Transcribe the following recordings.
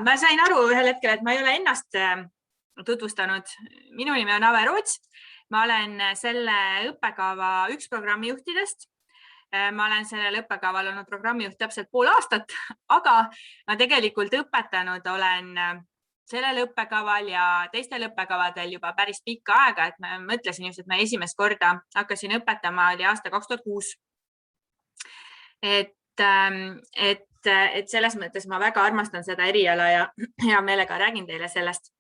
Ma sain aru ühel hetkel, et ma ei ole ennast tutvustanud. Minu nimi on Ave Roots. Ma olen selle õppekava üks programmijuhtidest. Ma olen sellel õppekaval olnud programmijuht täpselt pool aastat, aga ma tegelikult õpetanud olen sellel õppekaval ja teistel õppekavadel juba päris pikka aega, et ma mõtlesin just, et ma esimest korda hakkasin õpetama oli aasta 2006. Et selles mõttes ma väga armastan seda eriala ja hea meelega räägin teile sellest.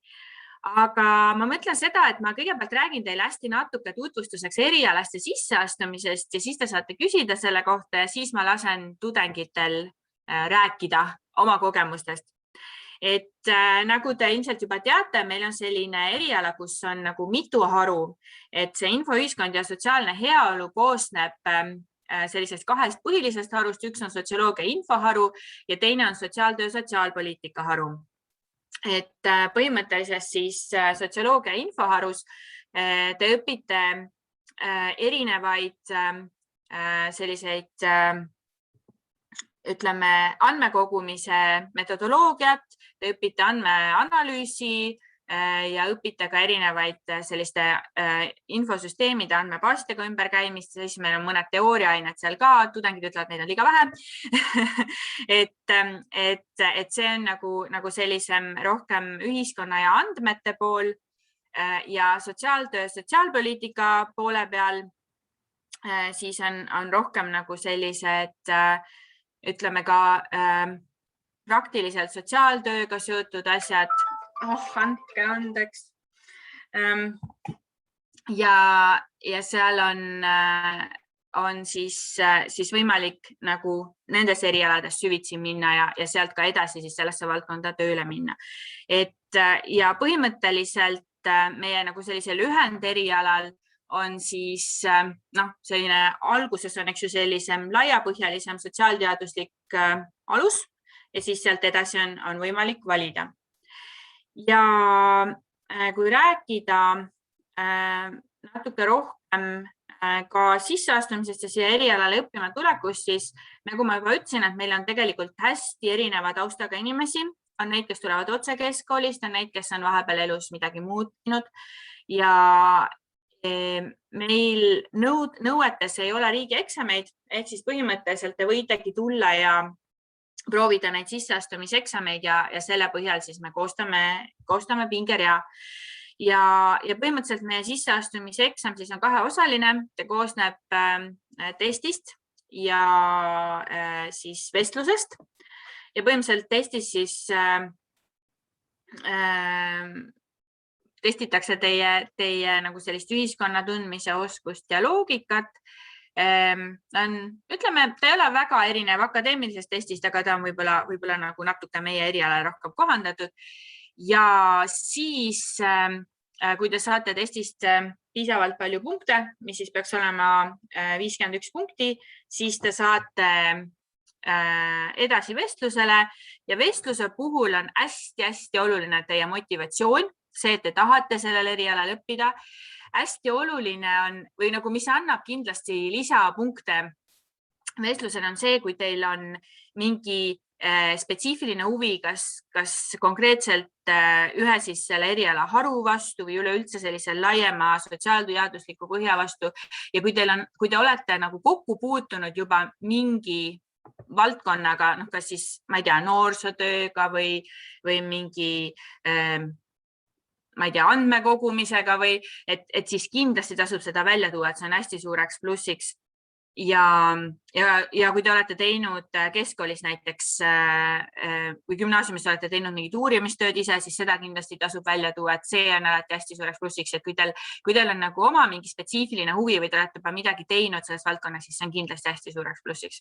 Aga ma mõtlen seda, et ma kõigepealt räägin teile hästi natuke tutvustuseks erialast ja sisseastumisest ja siis te saate küsida selle kohta ja siis ma lasen tudengitel rääkida oma kogemustest. Et nagu te ilmselt juba teate, meil on selline eriala, kus on nagu mitu haru, et see infoühiskond ja sotsiaalne heaolu koosneb sellisest kahest põhilisest harust. Üks on sotsioloogia infoharu ja teine on sotsiaaltöö sotsiaalpoliitika haru. Et põhimõtteliselt siis sotsioloogia infoharus te õpite erinevaid selliseid, ütleme, andmekogumise metodoloogiat, te õpite andmeanalüüsi ja õpite ka erinevaid selliste infosüsteemide andmebaasidega ümberkäimist, siis meil on mõned teooriaained seal ka, tudengid ütlevad, neid on liiga vähe. Et see on nagu sellisem rohkem ühiskonna ja andmete pool ja sotsiaaltöö sotsiaalpoliitika poole peal siis on rohkem nagu sellised, ütleme ka praktiliselt sotsiaaltööga seotud asjad. Andke andeks. Ja seal on siis võimalik nagu nendes erialades süvitsi minna ja sealt ka edasi siis sellesse valdkonda tööle minna. Ja põhimõtteliselt meie nagu sellisel ühenderialal on siis selline alguses on sellisem laiapõhjalisem sotsiaalteaduslik alus ja siis sealt edasi on võimalik valida. Ja kui rääkida natuke rohkem ka sisseastumisest ja siia erialale õppima tulekust, siis nagu ma juba ütlesin, et meil on tegelikult hästi erineva taustaga inimesi. On neid, kes tulevad otse keskkoolist, on neid, kes on vahepeal elus midagi muud teinud ja meil nõuetes ei ole riigieksameid, ehk siis põhimõtteliselt te võitegi tulla ja proovida neid sisseastumiseksameid ja selle põhjal siis me koostame pingerea. Ja põhimõtteliselt meie sisseastumiseksam siis on kaheosaline, ta koosneb testist ja siis vestlusest ja põhimõtteliselt testis siis testitakse teie nagu sellist ühiskonna tundmise oskust ja loogikat. Ütleme, ta ei ole väga erinev akadeemilisest testist, aga ta on võib-olla nagu natuke meie erialale rohkem kohandatud. Ja siis, kui te saate testist piisavalt palju punkte, mis siis peaks olema 51 punkti, siis te saate edasi vestlusele ja vestluse puhul on hästi oluline teie motivatsioon, see, et te tahate sellel erialal õppida. Hästi oluline on või nagu mis annab kindlasti lisapunkte vestlusel on see, kui teil on mingi spetsiifiline huvi, kas konkreetselt ühe siis selle eriala haru vastu või üleüldse sellise laiema sotsiaalteadusliku põhja vastu ja kui te olete nagu kokku puutunud juba mingi valdkonnaga, kas siis, ma ei tea, noorsootööga või mingi ma ei tea, andmekogumisega või et siis kindlasti tasub seda välja tuua, et see on hästi suureks plussiks. Ja kui te olete teinud keskkoolis näiteks või gümnaasiumis olete teinud mingit uurimistööd ise, siis seda kindlasti tasub välja tuua, et see on alati hästi suureks plussiks, et kui teil on nagu oma mingi spetsiifiline huvi või te olete juba midagi teinud selles valdkonnas, siis see on kindlasti hästi suureks plussiks.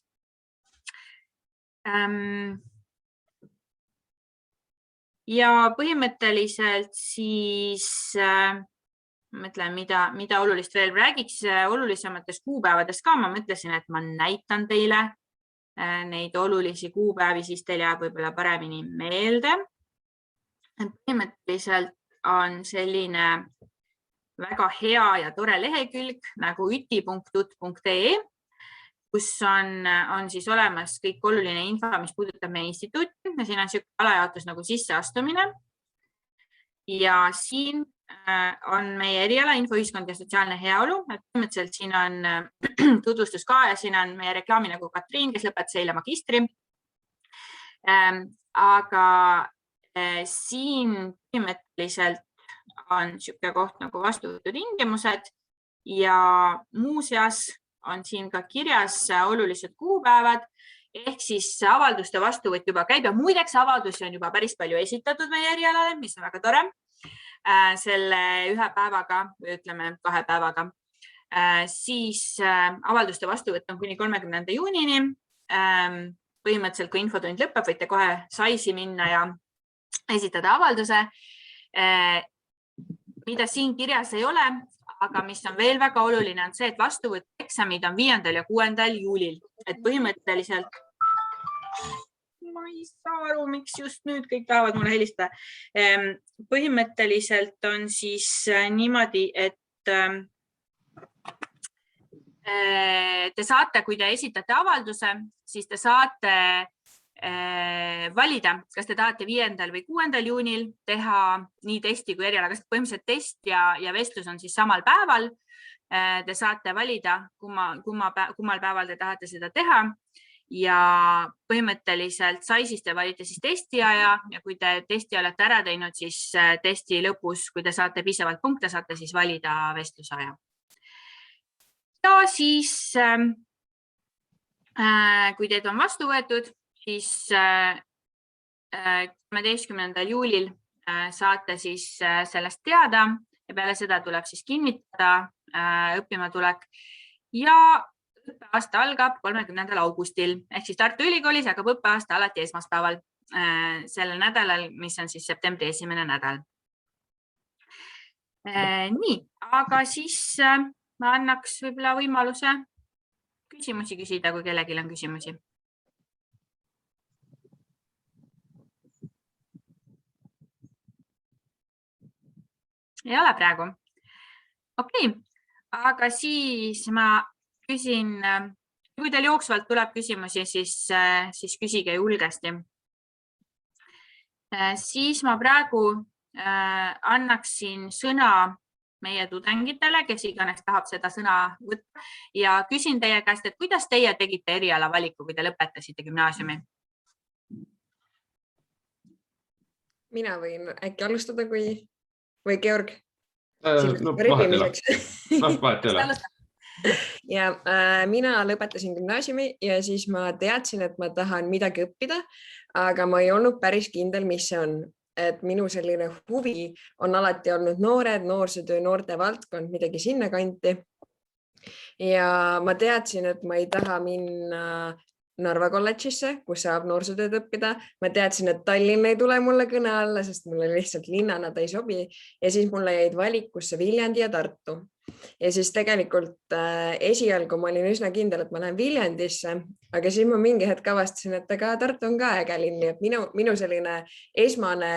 Ja põhimõtteliselt siis mõtlen, mida olulist veel räägiks olulisematest kuupäevadest ka. Ma mõtlesin, et ma näitan teile neid olulisi kuupäevi, siis teil jääb võib-olla paremini meelde. Põhimõtteliselt on selline väga hea ja tore lehekülg nagu üti.ut.ee kus on siis olemas kõik oluline info, mis puudutab meie instituuti ja siin on selline alajaotus nagu sisseastumine. Ja siin on meie eriala info, ühiskond ja sotsiaalne heaolu. Põhimõtteliselt siin on tutvustus ka ja siin on meie reklaami nagu Katriin, kes lõpetas eile magistri. Aga siin põhimõtteliselt on niisugune koht nagu vastuvõtutingimused ja muuseas on siin ka kirjas olulised kuupäevad ehk siis avalduste vastuvõtt juba käib ja muideks avaldusi on juba päris palju esitatud meie erialale, mis on väga tore. Selle 1 päevaga või ütleme 2 päevaga. Siis avalduste vastuvõtt on kuni 30. juunini. Põhimõtteliselt, kui infotund lõpeb, võite kohe saisi minna ja esitada avalduse. Mida siin kirjas ei ole, aga mis on veel väga oluline, on see, et vastuvõtueksamid on 5. ja 6. juulil. Et põhimõtteliselt, ma ei saa aru, miks just nüüd kõik tahavad mulle helistada. Põhimõtteliselt on siis niimoodi, et te saate, kui te esitate avalduse, siis te saate valida, kas te tahate 5. või 6. juunil teha nii testi kui eriala, kas põhimõtteliselt test ja vestlus on siis samal päeval. Te saate valida, kummal päeval te tahate seda teha ja põhimõtteliselt saisist te valite siis testiaja ja kui te testi olete ära teinud, siis testi lõpus, kui te saate piisavalt punkte, saate siis valida vestlusaja. Ja siis, kui teid on vastu võetud, siis 13. juulil saate siis sellest teada ja peale seda tuleb siis kinnitada õppimatulek ja õppeaasta algab 30. augustil ehk siis Tartu Ülikoolis hakkab õppeaasta alati esmaspäeval sellel nädalal, mis on siis septembri 1. nädal. Nii, aga siis ma annaks võib-olla võimaluse küsimusi küsida, kui kellelgi on küsimusi. Ei ole praegu. Okei, aga siis ma küsin, kui teil jooksvalt tuleb küsimusi, siis küsige julgesti. Siis ma praegu annaksin sõna meie tudengitele, kes iganes tahab seda sõna võtta ja küsin teie käest, et kuidas teie tegite eriala valiku, kui te lõpetasite gümnaasiumi? Mina võin äkki alustada või Georg? No, vahet ei ole. Ja mina lõpetasin gümnaasiumi ja siis ma teadsin, et ma tahan midagi õppida, aga ma ei olnud päris kindel, mis see on. Et minu selline huvi on alati olnud noored, noorsootöö, noorte valdkond, midagi sinna kanti. Ja ma teadsin, et ma ei taha minna Narva kolledžisse, kus saab noorsootööd õppida. Ma teadsin, et Tallinn ei tule mulle kõne alla, sest mulle lihtsalt linnana ta ei sobi. Ja siis mulle jäid valikusse Viljandi ja Tartu. Ja siis tegelikult esialgu ma olin üsna kindel, et ma lähen Viljandisse, aga siis ma mingi hetk avastasin, et aga Tartu on ka äge linn, et minu selline esmane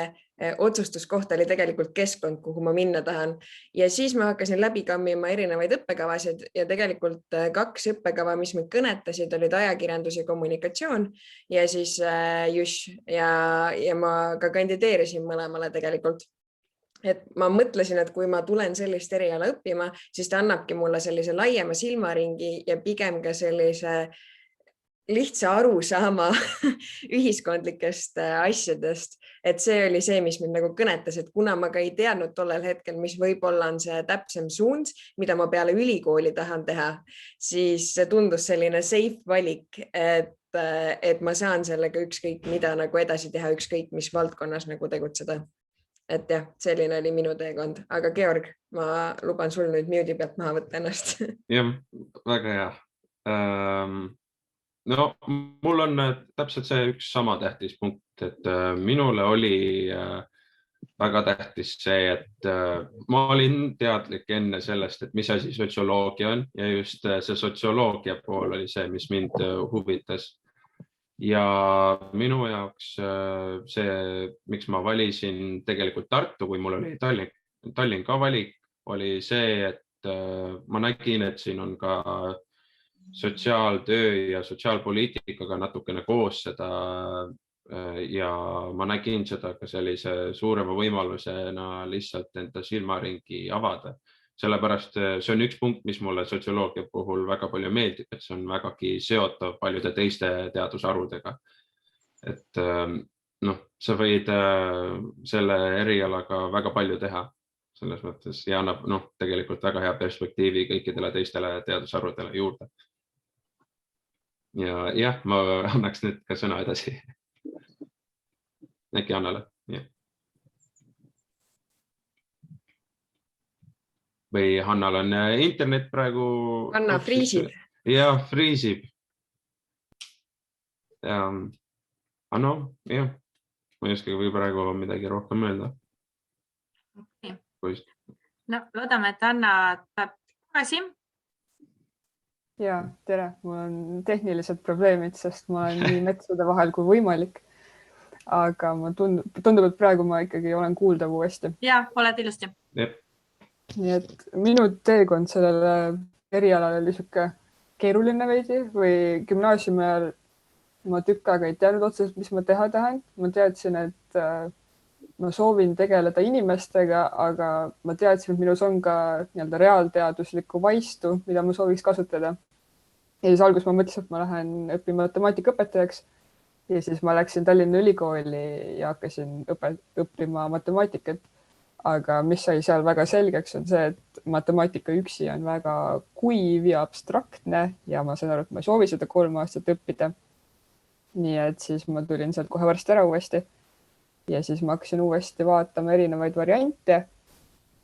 otsustuskoht oli tegelikult keskkond, kuhu ma minna tahan. Ja siis ma hakkasin läbi kammima erinevaid õppekavasid ja tegelikult 2 õppekava, mis mind kõnetasid, olid ajakirjandus ja kommunikatsioon ja siis JÜSH ja ma ka kandideerisin mõlemale tegelikult. Et ma mõtlesin, et kui ma tulen sellist eriala õppima, siis ta annabki mulle sellise laiema silmaringi ja pigem ka sellise lihtsa arusaama ühiskondlikest asjadest. Et see oli see, mis mind nagu kõnetas, et kuna ma ka ei teadnud tollel hetkel, mis võib-olla on see täpsem suund, mida ma peale ülikooli tahan teha, siis see tundus selline safe valik, et ma saan sellega ükskõik mida nagu edasi teha, ükskõik mis valdkonnas nagu tegutseda. Et jah, selline oli minu teekond. Aga Georg, ma luban sul nüüd mute'i pealt maha võtta ennast. Jah, väga hea. No, mul on täpselt see üks sama tähtis punkt, et minule oli väga tähtis see, et ma olin teadlik enne sellest, et mis asi sotsioloogia on ja just see sotsioloogia pool oli see, mis mind huvitas. Ja minu jaoks see, miks ma valisin tegelikult Tartu, kui mul oli Tallinn ka valik, oli see, et ma nägin, et siin on ka sotsiaaltöö ja sotsiaalpoliitikaga natukene koos seda ja ma nägin seda ka sellise suurema võimalusena lihtsalt enda silmaringi avada. Sellepärast see on üks punkt, mis mulle sotsioloogia puhul väga palju meeldib, et see on vägagi seotav paljude teiste teadusharudega. Et sa võid selle erialaga väga palju teha selles mõttes ja annab tegelikult väga hea perspektiivi kõikidele teistele teadusharudele juurde. Ja jah, ma annaks nüüd ka sõna edasi. Äkki Annale. Või Hannal on internet praegu. Anna friisib. Jah, friisib. Anno, jah. Ma ei oska või praegu midagi rohkem öelda. Okay. No, loodame, et Anna tuleb tagasi. Ja, tere. Mul on tehnilised probleemid, sest ma olen nii metsade vahel kui võimalik. Aga tundub, et praegu ma ikkagi olen kuuldav uuesti. Ja, oled ilusti. Jep. Nii et minu teekond sellele erialale oli siuke keeruline veidi või gümnaasiumi ajal ma tükk aega ei teadnud otseselt, mis ma teha tahan. Ma teadsin, et ma soovin tegeleda inimestega, aga ma teadsin, et minus on ka nii-öelda reaalteaduslikku vaistu, mida ma sooviks kasutada. Ja siis alguses ma mõtlesin, et ma lähen õppima matemaatikaõpetajaks ja siis ma läksin Tallinna Ülikooli ja hakkasin õppima matemaatikat. Aga mis sai seal väga selgeks on see, et matemaatika üksi on väga kuiv ja abstraktne ja ma sain aru, et ma ei soovi seda 3 aastat õppida. Nii et siis ma tulin sealt kohe varsti ära uuesti ja siis ma hakkasin uuesti vaatama erinevaid variante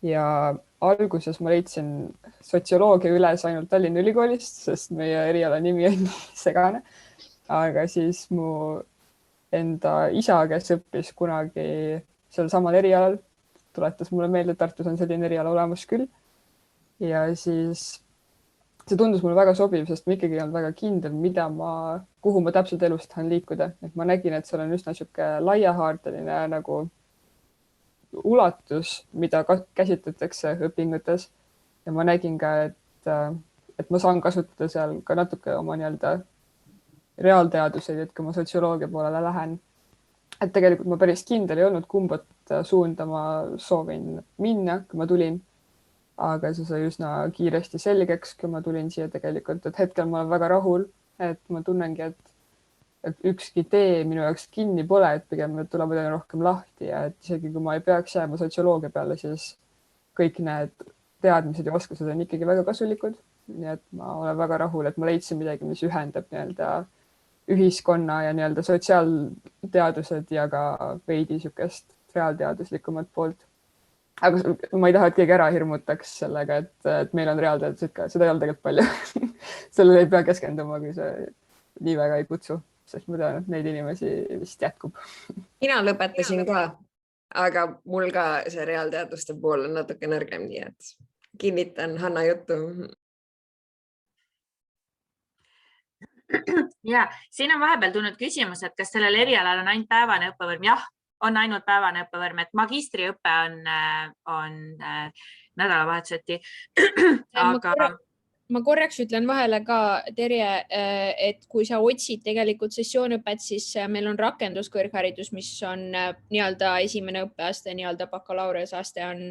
ja alguses ma leidsin sotsioloogia üles ainult Tallinna Ülikoolist, sest meie eriala nimi on segane. Aga siis mu enda isa, kes õppis kunagi sel samal erialal, tuletas mulle meelde, et Tartus on selline eriala olemas küll. Ja siis see tundus mulle väga sobiv, sest ma ikkagi olen väga kindel, kuhu ma täpselt elus tahan liikuda. Et ma nägin, et seal on üsna siuke laiahaardeline nagu ulatus, mida käsitletakse õpingutes. Ja ma nägin ka, et ma saan kasutada seal ka natuke oma nii-öelda reaalteaduseid, et kui ma sotsioloogia poolele lähen. Et tegelikult ma päris kindel ei olnud, kumbat suunda ma soovin minna, kui ma tulin. Aga see sai üsna kiiresti selgeks, kui ma tulin siia tegelikult, et hetkel ma olen väga rahul, et ma tunnengi, et ükski tee minu jaoks kinni pole, et pigem tuleb aina rohkem lahti ja et isegi kui ma ei peaks jääma sotsioloogia peale, siis kõik need teadmised ja oskused on ikkagi väga kasulikud. Nii et ma olen väga rahul, et ma leidsin midagi, mis ühendab nii-öelda ühiskonna ja nii-öelda sotsiaalteadused ja ka veidi siukest reaalteaduslikumat poolt. Aga ma ei taha, et keegi ära hirmutaks sellega, et meil on reaalteadused ka. Seda ei ole tegelikult palju. Sellele ei pea keskenduma, kui see nii väga ei kutsu, sest ma tean, et neid inimesi vist jätkub. Mina lõpetasin ka, aga mul ka see reaalteaduste pool on natuke nõrgem, nii et kinnitan Hanna juttu. Ja, siin on vahepeal tulnud küsimus, et kas sellel erialal on ainult päevane õppevõrm? Jah, on ainult päevane õppevõrm, et magistriõppe on nädalavahetuseti. Aga ma korraks ütlen vahele ka, Terje, et kui sa otsid tegelikult sessioonõpet, siis meil on rakenduskõrgharidus, mis on nii-öelda esimene õppeaste, nii-öelda bakalaureusaste on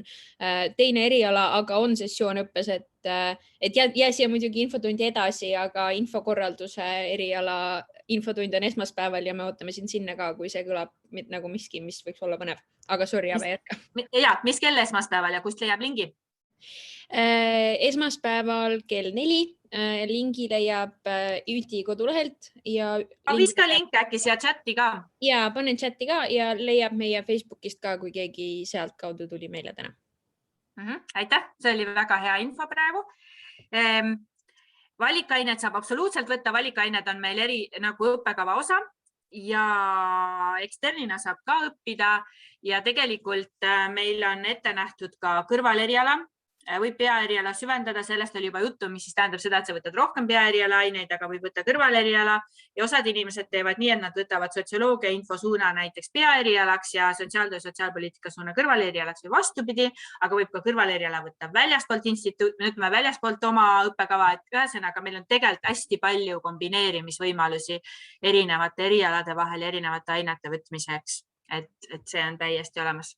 teine eriala, aga on sessioonõppes, et jää siia muidugi infotundi edasi, aga infokorralduse eriala infotund on esmaspäeval ja me ootame sind sinna ka, kui see kõlab nagu miski, mis võiks olla põnev. Aga sorry, Ave, jätka. Ja, mis kell esmaspäeval ja kust leiab lingi? Esmaspäeval kell 4 lingi leiab Üti kodulehelt ja viska link äkki siia chati ka. Ja panen chati ka ja leiab meie Facebookist ka, kui keegi sealt kaudu tuli meile täna. Aitäh, see oli väga hea info praegu. Valikained saab absoluutselt võtta, valikained on meil nagu õppekava osa ja eksternina saab ka õppida ja tegelikult meil on ette nähtud ka kõrvaleriala võib peaeriala süvendada, sellest oli juba juttu, mis siis tähendab seda, et sa võtad rohkem peaeriala aineid, aga võib võtta kõrvaleriala ja osad inimesed teevad nii, et nad võtavad sotsioloogia infosuuna näiteks peaerialaks ja sotsiaaltöö sotsiaalpoliitika suuna kõrvalerialaks või vastupidi, aga võib ka kõrvaleriala võtta väljaspoolt ütleme väljaspoolt oma õppekava, et ühesõnaga meil on tegelikult hästi palju kombineerimisvõimalusi erinevate erialade vahel ja erinevate ainete võtmiseks, et see on täiesti olemas.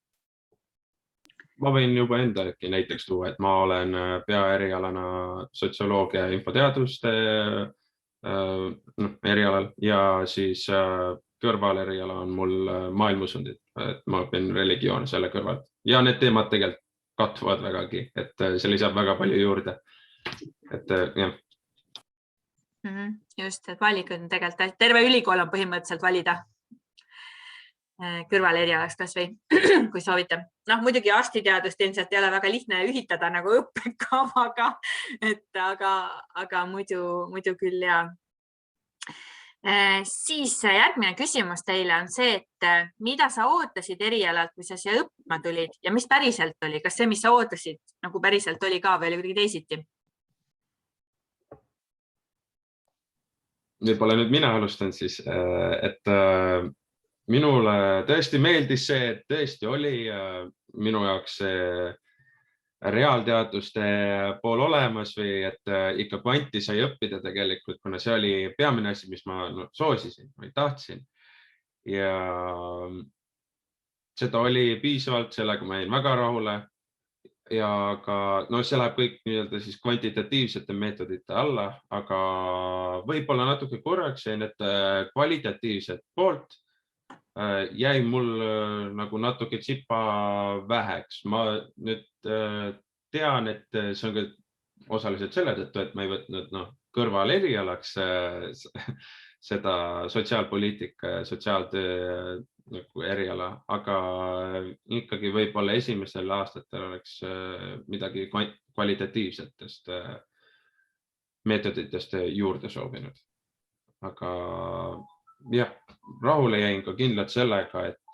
Ma võin juba enda näiteks tuua, et ma olen peaerialana sotsioloogia ja infoteaduste erialal ja siis kõrvaleriala on mul maailmusundid, et ma õpin religioone selle kõrvalt ja need teemad tegelikult kattuvad vägagi, et see lisab väga palju juurde. Et jah. Just, et valikud on tegelikult, terve ülikool on põhimõtteliselt valida kõrvalerialaks kas või, kui soovite. Muidugi arstiteadust ilmselt ei ole väga lihtne ühitada nagu õppekavaga, aga muidu küll ja. Siis järgmine küsimus teile on see, et mida sa ootasid erialalt, kui sa siia õppima tulid ja mis päriselt oli? Kas see, mis sa ootasid, nagu päriselt oli ka või oli kuidagi teisiti? Võib-olla nüüd mina alustan siis, et minule tõesti meeldis see, et tõesti oli minu jaoks reaalteaduste pool olemas või et ikka kvanti sai õppida tegelikult, kuna see oli peamine asi, mis ma soosisin või tahtsin. Ja seda oli piisavalt, sellega ma jäin väga rahule ja ka see läheb kõik siis kvantitatiivsete meetodite alla, aga võib-olla natuke korraks jäin, et kvalitatiivset poolt jäi mul nagu natuke tsipa väheks. Ma nüüd tean, et see on ka osaliselt selle tõttu, et ma ei võtnud kõrval erialaks seda sotsiaalpoliitika ja sotsiaaltöö nagu eriala, aga ikkagi võib-olla esimesel aastatel oleks midagi kvalitatiivsetest meetoditest juurde soovinud. Aga jah, rahule jäin ka kindlalt sellega, et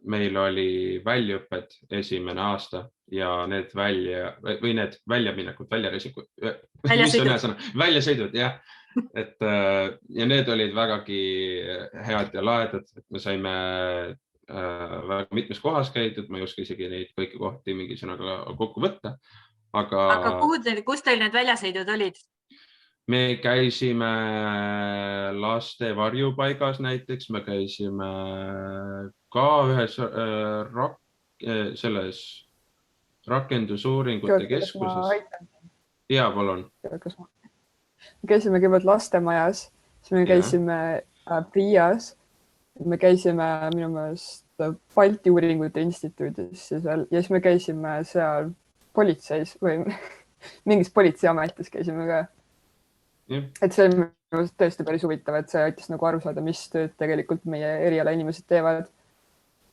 meil oli väljaõpped esimene aasta ja need väljaminekud, väljasõidud, jah. Ja need olid vägagi head ja laedad, et me saime väga mitmes kohas käidud, ma ei oska isegi neid kõiki kohti mingi sõnaga kokku võtta. Aga kus teil need väljasõidud olid? Me käisime laste varjupaigas näiteks, me käisime ka ühes selles rakendusuuringute keskuses. Jaa, palun. Me käisime kõigepealt lastemajas, siis me käisime Priias, me käisime minu meelest Balti uuringute instituudis ja siis me käisime seal politseis või mingis politseiametis käisime ka. Et see on tõesti päris huvitav, et see aitas nagu aru saada, mis tööd tegelikult meie eriala inimesed teevad.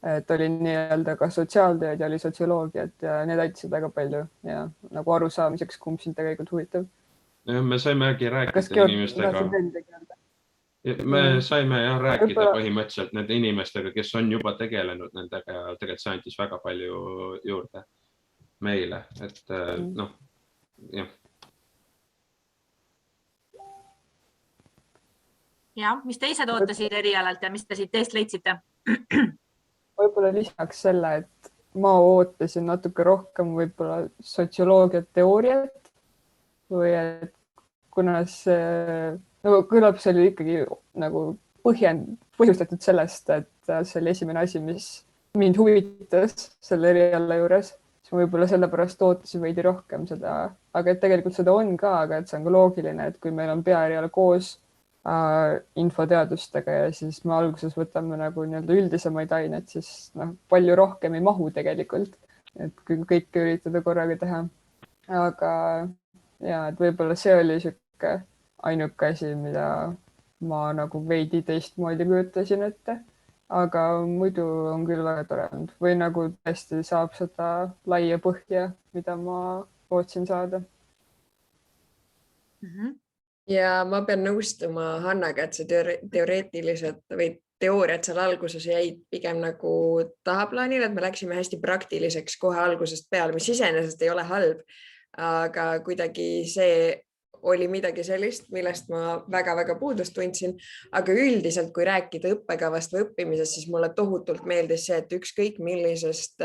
Et oli nii-öelda ka sotsiaaltööd ja oli sotsioloogiat ja need aitasid väga palju ja nagu aru saamiseks, kumb siin tegelikult huvitav. Me saimegi rääkida inimestega. Me saime rääkida põhimõtteliselt nende inimestega, kes on juba tegelenud nendega ja tegelikult see andis väga palju juurde meile. Et jah. Ja, mis teised ootasid erialalt ja mis te siit teist leidsite? Võib-olla lisaks selle, et ma ootasin natuke rohkem võib-olla sotsioloogiat teooriat või et kuna see kõlab, see oli ikkagi nagu põhjustatud sellest, et see oli esimene asi, mis mind huvitas selle eriala juures, siis ma võib-olla sellepärast ootasin veidi rohkem seda, aga et tegelikult seda on ka, aga et see on ka loogiline, et kui meil on peaeriala koos infoteadustega ja siis me alguses võtame nagu nii-öelda üldisemaid aineid, siis palju rohkem ei mahu tegelikult, et kui kõike üritada korraga teha. Aga ja, et võib-olla see oli siuke ainuke asi, mida ma nagu veidi teistmoodi kujutasin ette, aga muidu on küll väga tore olnud või nagu tõesti saab seda laia põhja, mida ma lootsin saada. Ja ma pean nõustuma Hannaga, et see teoreetiliselt või teooriad seal alguses jäid pigem nagu tahaplaanile, et me läksime hästi praktiliseks kohe algusest peale, mis iseenesest ei ole halb, aga kuidagi see oli midagi sellist, millest ma väga-väga puudust tundsin, aga üldiselt, kui rääkida õppekavast või õppimisest, siis mulle tohutult meeldis see, et ükskõik millisest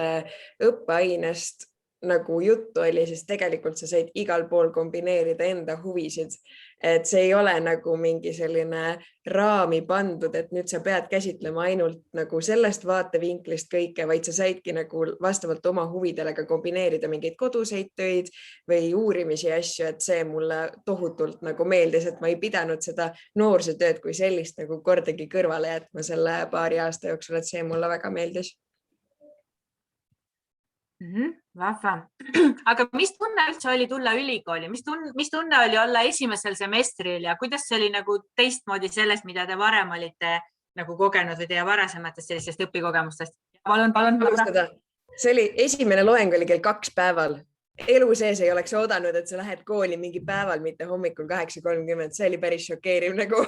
õppeainest nagu juttu oli, siis tegelikult sa said igal pool kombineerida enda huvisid. Et see ei ole nagu mingi selline raami pandud, et nüüd sa pead käsitlema ainult nagu sellest vaatevinklist kõike, vaid sa saidki nagu vastavalt oma huvidele ka kombineerida mingeid koduseid töid või uurimisi ja asju, et see mulle tohutult nagu meeldis, et ma ei pidanud seda noorsootööd kui sellist nagu kordagi kõrvale jätma selle paari aasta jooksul, et see mulle väga meeldis. Vahva. Aga mis tunne üldse oli tulla ülikooli? Mis tunne oli olla esimesel semestril ja kuidas see oli nagu teistmoodi sellest, mida te varem olite nagu kogenud või teie varasematest sellistest õpikogemustest? Palun. See oli esimene loeng oli kell 2 päeval. Elu sees ei oleks oodanud, et sa lähed kooli mingi päeval, mitte hommikul 8:30. See oli päris šokeeriv nagu.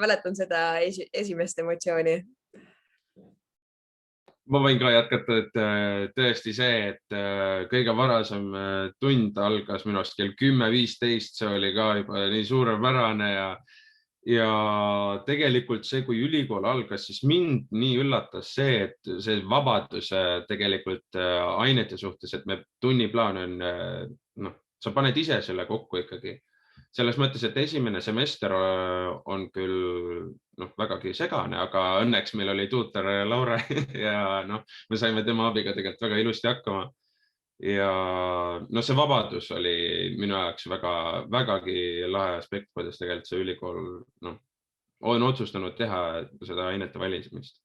Mäletan seda esimest emotsiooni. Ma võin ka jätkata, et tõesti see, et kõige varasem tund algas minu arust kell 10:15, see oli ka juba nii suurepärane ja tegelikult see, kui ülikool algas, siis mind nii üllatas see, et see vabadus tegelikult ainete suhtes, et me tunniplaan on, sa paned ise selle kokku ikkagi. Selles mõttes, et esimene semester on küll vägagi segane, aga õnneks meil oli tuutor Laure ja me saime tema abiga tegelikult väga ilusti hakkama. Ja see vabadus oli minu jaoks vägagi lahe aspekt, kuidas tegelikult see ülikool on otsustanud teha seda ainete valimist.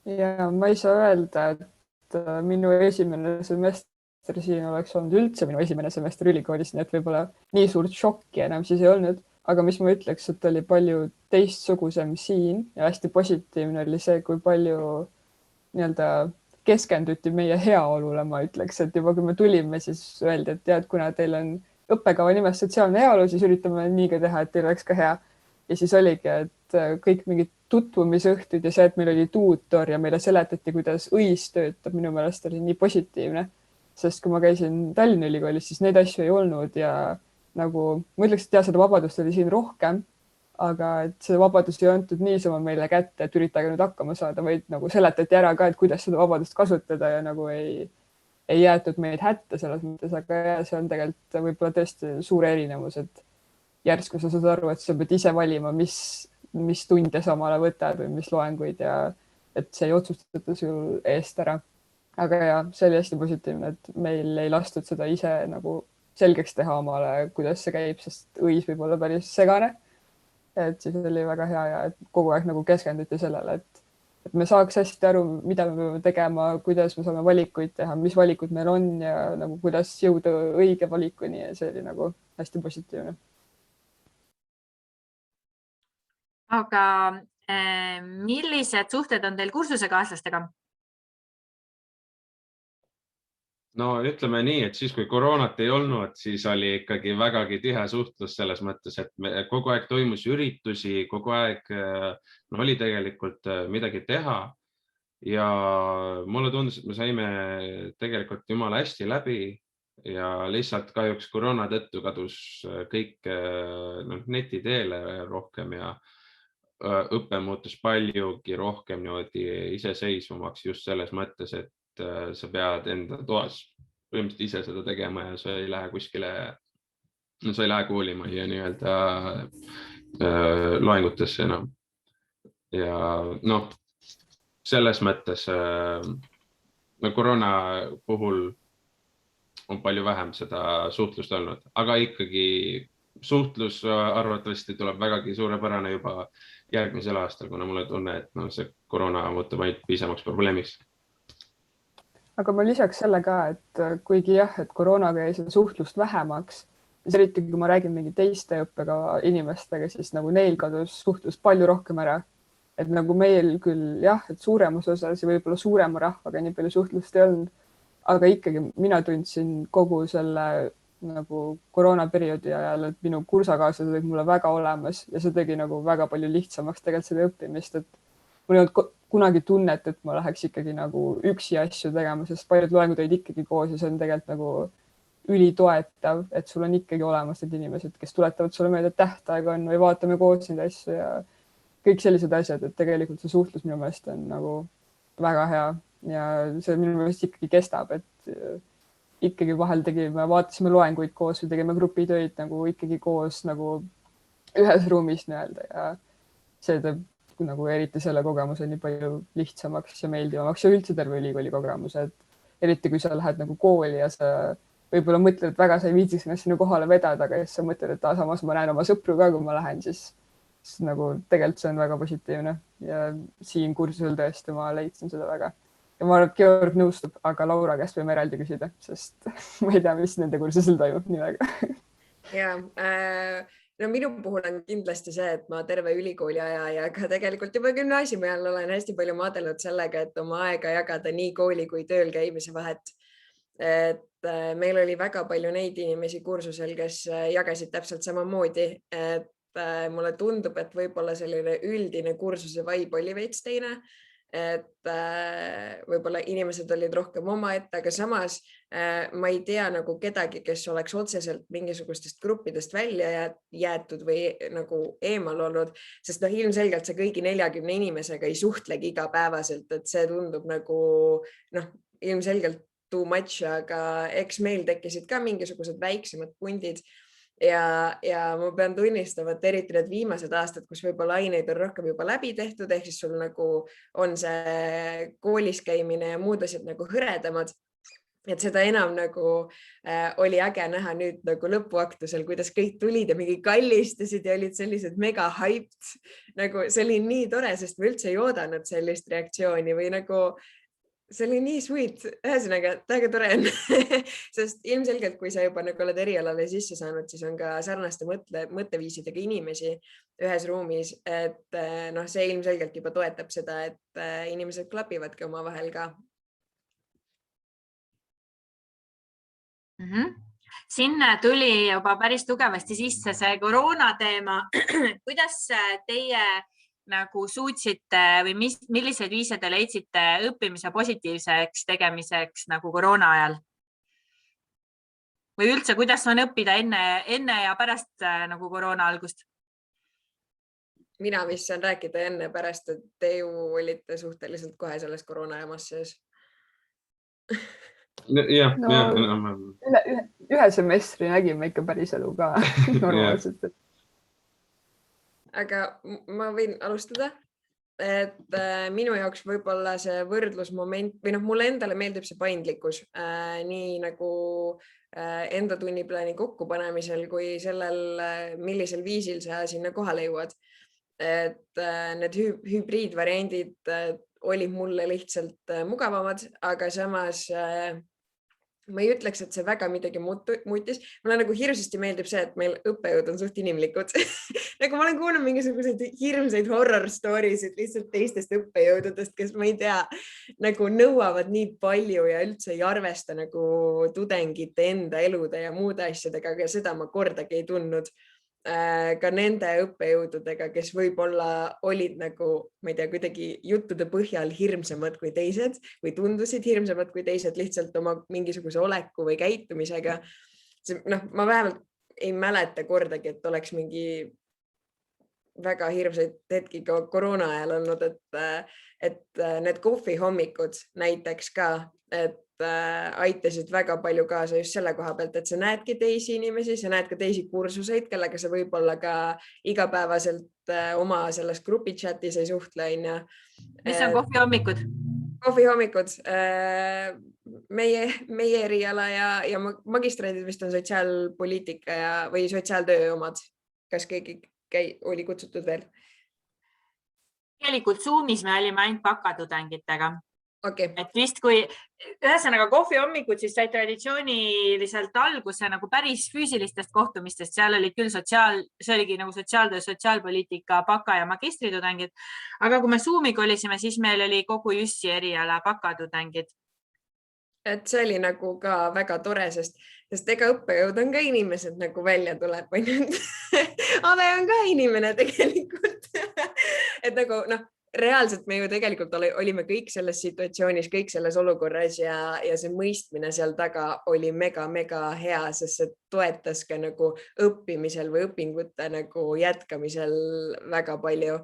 Ja ma ei saa öelda, et minu esimene semester siin oleks olnud üldse minu esimene semester ülikoolis, nii et võib-olla nii suurt šokki enam siis ei olnud. Aga mis ma ütleks, et oli palju teistsugusem siin ja hästi positiivne oli see, kui palju keskenduti meie heaolule, ma ütleks, et juba kui me tulime, siis öeldi, et tead, kuna teil on õppekava nimes sotsiaalne heaolu, siis üritame nii ka teha, et teil oleks ka hea. Ja siis oligi, et kõik mingid tutvumisõhtud ja see, et meil oli tuutor ja meile seletati, kuidas õis töötab, minu meelest oli nii positiivne. Sest kui ma käisin Tallinna ülikoolis, siis neid asju ei olnud ja nagu ma ütleks, et seda vabadust oli siin rohkem, aga et see vabadus ei antud niisama meile kätte, et üritage nüüd hakkama saada, vaid nagu seletati ära ka, et kuidas seda vabadust kasutada ja nagu ei jäetud meid hätta selles mõttes, aga see on tegelikult võib-olla tõesti suur erinevus, et järsku sa saad aru, et sa pead ise valima, mis tunde sa omale võtad või mis loenguid ja et see ei otsustata sul eest ära. Aga ja, see oli hästi positiivne, et meil ei lastud seda ise nagu selgeks teha omale, kuidas see käib, sest õis võib olla päris segane. Et siis oli väga hea ja et kogu aeg nagu keskenduti sellele, et me saaks hästi aru, mida me peame tegema, kuidas me saame valikuid teha, mis valikud meil on ja nagu kuidas jõuda õige valikuni ja see oli nagu hästi positiivne. Aga millised suhted on teil kursusekaaslastega? No ütleme nii, et siis kui koroonat ei olnud, siis oli ikkagi vägagi tihe suhtlus selles mõttes, et kogu aeg toimus üritusi, kogu aeg oli tegelikult midagi teha ja mulle tundus, et me saime tegelikult jumala hästi läbi ja lihtsalt kahjuks koroona tõttu kadus kõik neti teele rohkem ja õpe muutus paljugi rohkem niimoodi iseseisvamaks just selles mõttes, et sa pead enda toas põhimõtteliselt ise seda tegema ja sa ei lähe kuskile, sa ei lähe koolimajja nii-öelda loengutesse enam. Ja selles mõttes koroona puhul on palju vähem seda suhtlust olnud, aga ikkagi suhtlus arvatavasti tuleb vägagi suurepärane juba järgmisel aastal, kuna mulle tunne, et see koroona muutub ainult piisamaks probleemiks. Aga ma lisaks selle ka, et kuigi jah, et koroonaga jäi seda suhtlust vähemaks, siis eriti kui ma räägin mingi teiste õppega inimestega, siis nagu neil kadus suhtlus palju rohkem ära. Et nagu meil küll jah, et suuremas osas ja võib-olla suurema rahvaga nii palju suhtlust ei olnud, aga ikkagi mina tundsin kogu selle nagu koroonaperioodi ajal, et minu kursakaaslased olid mulle väga olemas ja see tegi nagu väga palju lihtsamaks tegelikult seda õppimist, et mul ei olnud kunagi tunnet, et ma läheks ikkagi nagu üksi asju tegema, sest paljud loengud olid ikkagi koos ja see on tegelikult nagu ülitoetav, et sul on ikkagi olemas need inimesed, kes tuletavad sulle meelde, et tähtaeg on või vaatame koos neid asju ja kõik sellised asjad, et tegelikult see suhtlus minu meelest on nagu väga hea ja see minu meelest ikkagi kestab, et ikkagi vahel vaatasime loenguid koos või tegime grupitöid nagu ikkagi koos nagu ühes ruumis nii-öelda ja see teeb nagu eriti selle kogemuse nii palju lihtsamaks ja meeldivamaks ja üldse terve ülikooli kogemuse, et eriti kui sa lähed nagu kooli ja sa võib-olla mõtled, et väga sa ei viitsiks ennast sinna kohale vedada, aga siis sa mõtled, et samas ma näen oma sõpru ka, kui ma lähen, siis nagu tegelikult see on väga positiivne ja siin kursusel tõesti ma leidsin seda väga. Ja ma arvan, et Georg nõustub, aga Laura käest võime eraldi küsida, sest ma ei tea, mis nende kursusel toimub nii väga. Ja, no minu puhul on kindlasti see, et ma terve ülikooli aja ja ka tegelikult juba gümnaasiumi ajal olen hästi palju maadelnud sellega, et oma aega jagada nii kooli kui tööl käimise vahet. Et meil oli väga palju neid inimesi kursusel, kes jagasid täpselt samamoodi, et mulle tundub, et võib-olla selline üldine kursuse vibe oli veits teine, et võib-olla inimesed olid rohkem omaette, aga samas ma ei tea nagu kedagi, kes oleks otseselt mingisugustest gruppidest välja jäetud või nagu eemal olnud, sest ilmselgelt see kõigi 40 inimesega ei suhtlegi igapäevaselt, et see tundub nagu ilmselgelt too much, aga eks meil tekkisid ka mingisugused väiksemad pundid ja ma pean tunnistama, et eriti need viimased aastad, kus võib-olla aineid on rohkem juba läbi tehtud, ehk siis sul nagu on see koolis käimine ja muud asjad nagu hõredamad, et seda enam nagu oli äge näha nüüd nagu lõpuaktusel, kuidas kõik tulid ja mingi kallistasid ja olid sellised mega hyped, nagu see oli nii tore, sest me üldse ei oodanud sellist reaktsiooni või nagu see oli nii sweet, ühesõnaga täiega tore on, sest ilmselgelt, kui sa juba nagu oled erialale sisse saanud, siis on ka sarnaste mõtteviisidega inimesi ühes ruumis, et see ilmselgelt juba toetab seda, et inimesed klapivadki oma vahel ka. Sinna tuli juba päris tugevasti sisse see koroona teema. Kuidas teie nagu suutsite või millised viise te leidsite õppimise positiivseks tegemiseks nagu koroona ajal? Või üldse, kuidas on õppida enne ja pärast nagu koroona algust? Mina vist saan rääkida enne pärast, et te ju olite suhteliselt kohe selles koroona jamas sees. Ühe semestri nägime ikka päris elu ka normaalselt. Aga ma võin alustada, et minu jaoks võib-olla see võrdlusmoment või mulle endale meeldib see paindlikkus nii nagu enda tunniplaani kokkupanemisel kui sellel, millisel viisil sa sinna kohale jõuad. Et need hübriidvariandid olid mulle lihtsalt mugavamad, aga samas ma ei ütleks, et see väga midagi muutis. Mulle nagu hirmsasti meeldib see, et meil õppejõud on suht inimlikud. Nagu ma olen kuulnud mingisuguseid hirmsaid horror stories'id lihtsalt teistest õppejõududest, kes ma ei tea, nagu nõuavad nii palju ja üldse ei arvesta nagu tudengite enda elude ja muude asjadega, aga seda ma kordagi ei tundnud. Ka nende õppejõududega, kes võib-olla olid nagu, ma ei tea, kuidagi juttude põhjal hirmsamad kui teised või tundusid hirmsamad kui teised lihtsalt oma mingisuguse oleku või käitumisega. Ma vähemalt ei mäleta kordagi, et oleks mingi väga hirmsaid hetki ka koroona ajal olnud, et need kohvihommikud näiteks ka, et aitasid väga palju kaasa just selle koha pealt, et sa näedki teisi inimesi, sa näed ka teisi kursuseid, kellega sa võib-olla ka igapäevaselt oma selles grupi chatis ei suhtle. Mis on kohvihommikud? Kohvihommikud. Meie eriala ja magistraadid vist on sotsiaalpoliitika või sotsiaaltöö omad. Kas keegi oli kutsutud veel? Tegelikult Zoomis me olime ainult bakatudengitega. Okay. Et vist kui ühesõnaga kohvihommikud siis sai traditsiooniliselt alguse nagu päris füüsilistest kohtumistest, seal olid küll see oligi nagu sotsiaaltöö, sotsiaalpoliitika, baka ja magistritudengid, aga kui me Zoomi kolisime, siis meil oli kogu Jüssi eriala bakatudengid. et see oli nagu ka väga tore, sest ega õppejõud on ka inimesed nagu välja tuleb, Ave on ka inimene tegelikult. Et nagu reaalselt me ju tegelikult olime kõik selles situatsioonis, kõik selles olukorras ja see mõistmine seal taga oli mega hea, sest see toetas ka nagu õppimisel või õpingute nagu jätkamisel väga palju.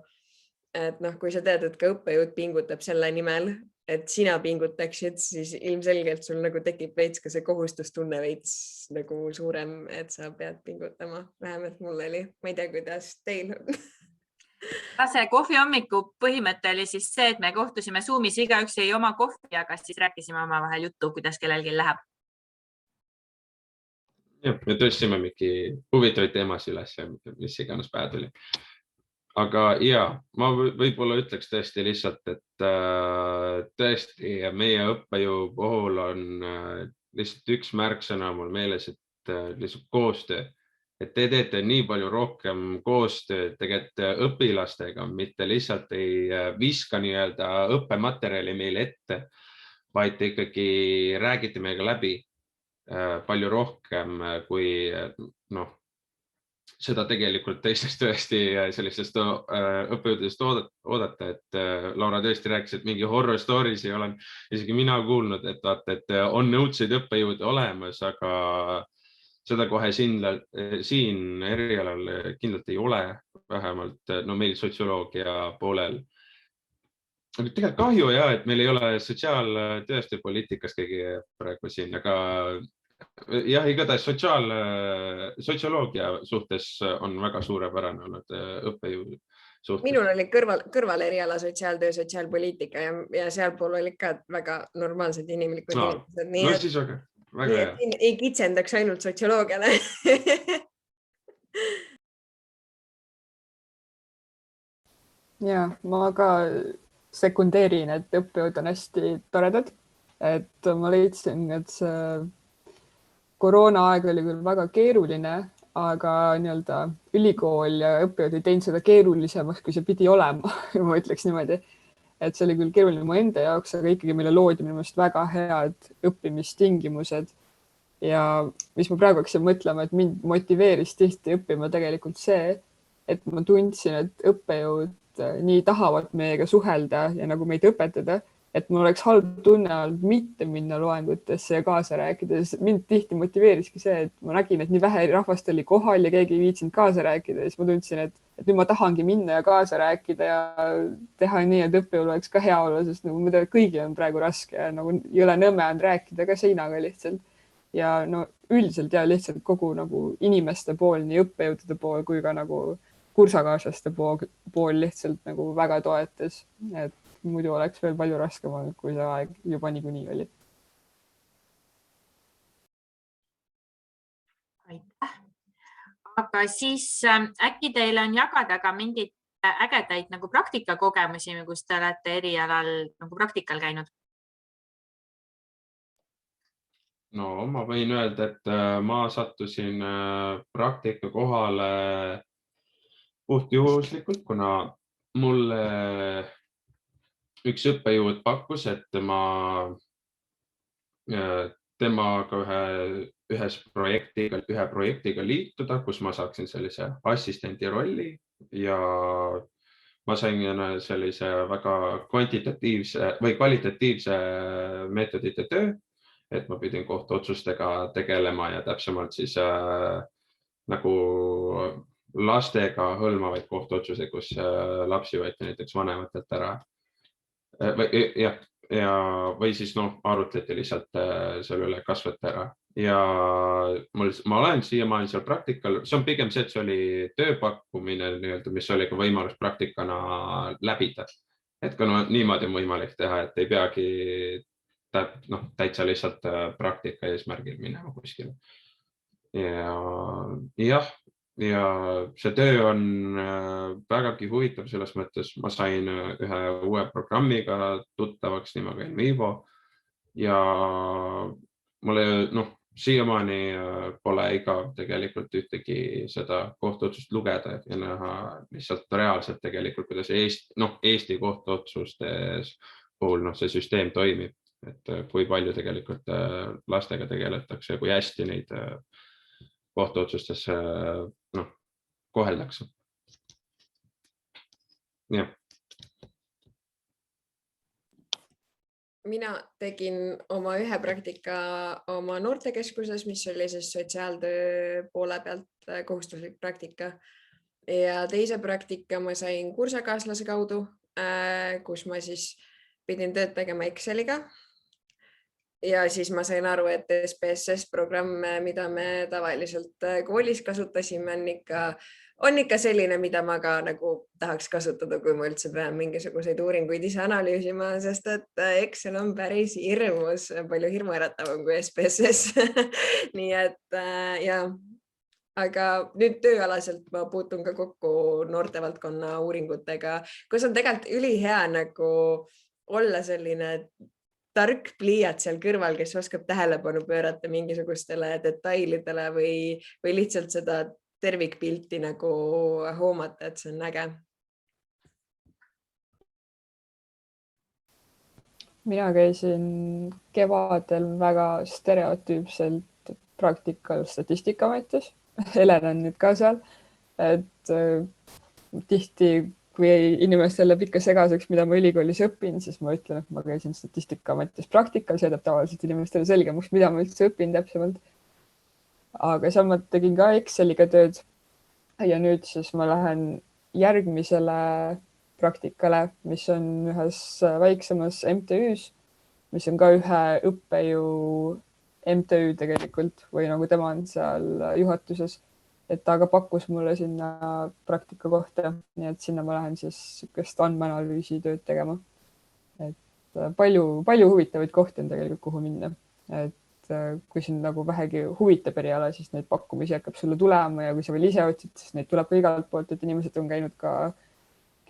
Et kui sa tead, et ka õppejõud pingutab selle nimel, et sina pingutaksid, siis ilmselgelt sul nagu tekib veits ka see kohustustunne veits nagu suurem, et sa pead pingutama. Vähemalt mul oli, ma ei tea, kuidas teil on. See kohvi hommiku põhimõte oli siis see, et me kohtusime Zoomis, igaüks jäi oma kohvi, aga siis rääkisime omavahel juttu, kuidas kellelgi läheb. Ja, me tõstsime mingi huvitavaid teemasid üles, mis iganes päev tuli. Aga ja, ma võib-olla ütleks tõesti lihtsalt, et tõesti meie õppejõu puhul on lihtsalt üks märksõna mul meeles, et lihtsalt koostöö. Et te teete nii palju rohkem koostööd tegelikult õpilastega, mitte lihtsalt ei viska nii-öelda õppematerjali meile ette, vaid te ikkagi räägite meiega läbi palju rohkem, kui seda tegelikult teistest tõesti sellisest õppejõudest oodata, et Laura tõesti rääkis, et mingi horror stories ei ole isegi mina kuulnud, et vaata, et on nõudseid õppejõude olemas, aga seda kohe siin erialal kindlalt ei ole, vähemalt meil sotsioloogia poolel. Aga tegelikult kahju et meil ei ole sotsiaaltööste poliitikast keegi praegu siin, aga jah, igatahes sotsioloogia suhtes on väga suurepärane olnud õppejõud suhtes. Minul oli kõrval eriala sotsiaaltöö, sotsiaalpoliitika ja sealpool oli ka väga normaalsed inimlikud inimesed. No siis väga hea. Ei kitsendaks ainult sotsioloogiale. Ja, ma ka sekundeerin, et õppejõud on hästi toredad. Et ma leidsin, et see koroona aeg oli küll väga keeruline, aga nii-öelda ülikool ja õppejõud ei teinud seda keerulisemaks, kui see pidi olema. Ma ütleks niimoodi, et see oli küll keeruline mu enda jaoks, aga ikkagi meile loodi minu meelest väga head õppimistingimused. Ja mis ma praegu hakkasin mõtlema, et mind motiveeris tihti õppima tegelikult see, et ma tundsin, et õppejõud nii tahavad meiega suhelda ja nagu meid õpetada, et mul oleks halb tunne olnud mitte minna loengutesse ja kaasa rääkida. Mind tihti motiveeriski see, et ma nägin, et nii vähe rahvast oli kohal ja keegi ei viitsinud kaasa rääkida. Ja siis ma tundsin, et nüüd ma tahangi minna ja kaasa rääkida ja teha nii, et õppejõul oleks ka hea olla, sest nagu ma tean, et kõigil on praegu raske ja nagu jõle nõme on rääkida ka seinaga lihtsalt. Ja üldiselt ja lihtsalt kogu nagu inimeste pool, nii õppejõudude pool kui ka nagu kursakaaslaste pool lihtsalt nagu väga toetas, et muidu oleks veel palju raskem olnud, kui see aeg juba niikuinii oli. Aitäh. Aga siis äkki teil on jagada ka mingeid ägedaid nagu praktikakogemusi, kus te olete erialal nagu praktikal käinud? No ma võin öelda, et ma sattusin praktika kohale puhtjuhuslikult, kuna mulle üks õppejõud pakkus, et temaga ühe projektiga liituda, kus ma saaksin sellise assistendi rolli ja ma sain sellise väga kvantitatiivse või kvalitatiivse meetodite töö, et ma pidin kohtuotsustega tegelema ja täpsemalt siis nagu lastega hõlmavaid kohtuotsuseid, kus lapsi võeti näiteks vanematelt ära. Või siis arutleti lihtsalt selle üle kasvõtta ära. Ja ma olen siiamaani seal praktikal, see on pigem see, et see oli tööpakkumine, mis oli ka võimalus praktikana läbida. Et kui niimoodi on võimalik teha, et ei peagi täitsa lihtsalt praktika eesmärgil minema kuskile. Ja see töö on vägagi huvitav selles mõttes. Ma sain ühe uue programmiga tuttavaks nimega Envivo ja mulle siiamaani pole igav tegelikult ühtegi seda kohtuotsust lugeda ja näha lihtsalt reaalselt tegelikult, kuidas Eesti kohtuotsustes puhul see süsteem toimib. et kui palju tegelikult lastega tegeletakse, kui hästi neid kohtuotsustes koheldakse. Jah. Mina tegin oma ühe praktika oma noortekeskuses, mis oli siis sotsiaaltöö poole pealt kohustuslik praktika. Ja teise praktika ma sain kursakaaslase kaudu, kus ma siis pidin tööd tegema Exceliga. Ja siis ma sain aru, et SPSS programm, mida me tavaliselt koolis kasutasime, on ikka selline, mida ma ka nagu tahaks kasutada, kui ma üldse pean mingisuguseid uuringuid ise analüüsima, sest et Excel on päris hirmus, palju hirmuäratavam kui SPSS. Nii et ja, aga nüüd tööalaselt ma puutun ka kokku noortevaldkonna uuringutega, kus on tegelikult ülihea nagu olla selline tark pliiat seal kõrval, kes oskab tähelepanu pöörata mingisugustele detailidele või lihtsalt seda tervikpilti nagu hoomata, et see on äge. Mina käisin kevadel väga stereotüüpselt praktikal Statistikaametis. Helen on nüüd ka seal, et tihti kui inimestele pikka segaseks, mida ma ülikoolis õpin, siis ma ütlen, et ma käisin Statistikaametis praktikal, see teeb tavaliselt inimestele selgemaks, mida ma üldse õpin täpsemalt. Aga seal ma tegin ka Exceliga tööd ja nüüd siis ma lähen järgmisele praktikale, mis on ühes väiksemas MTÜs, mis on ka ühe õppejõu MTÜ tegelikult või nagu tema on seal juhatuses. Et ta aga pakkus mulle sinna praktika kohta, nii et sinna ma lähen siis sükest andmeanalüüsi tööd tegema. Et palju huvitavaid kohti on tegelikult, kuhu minna. Et kui sind nagu vähegi huvitab eriala, siis neid pakkumisi hakkab sulle tulema ja kui sa veel ise otsid, siis neid tuleb ka igalt poolt, et inimesed on käinud ka,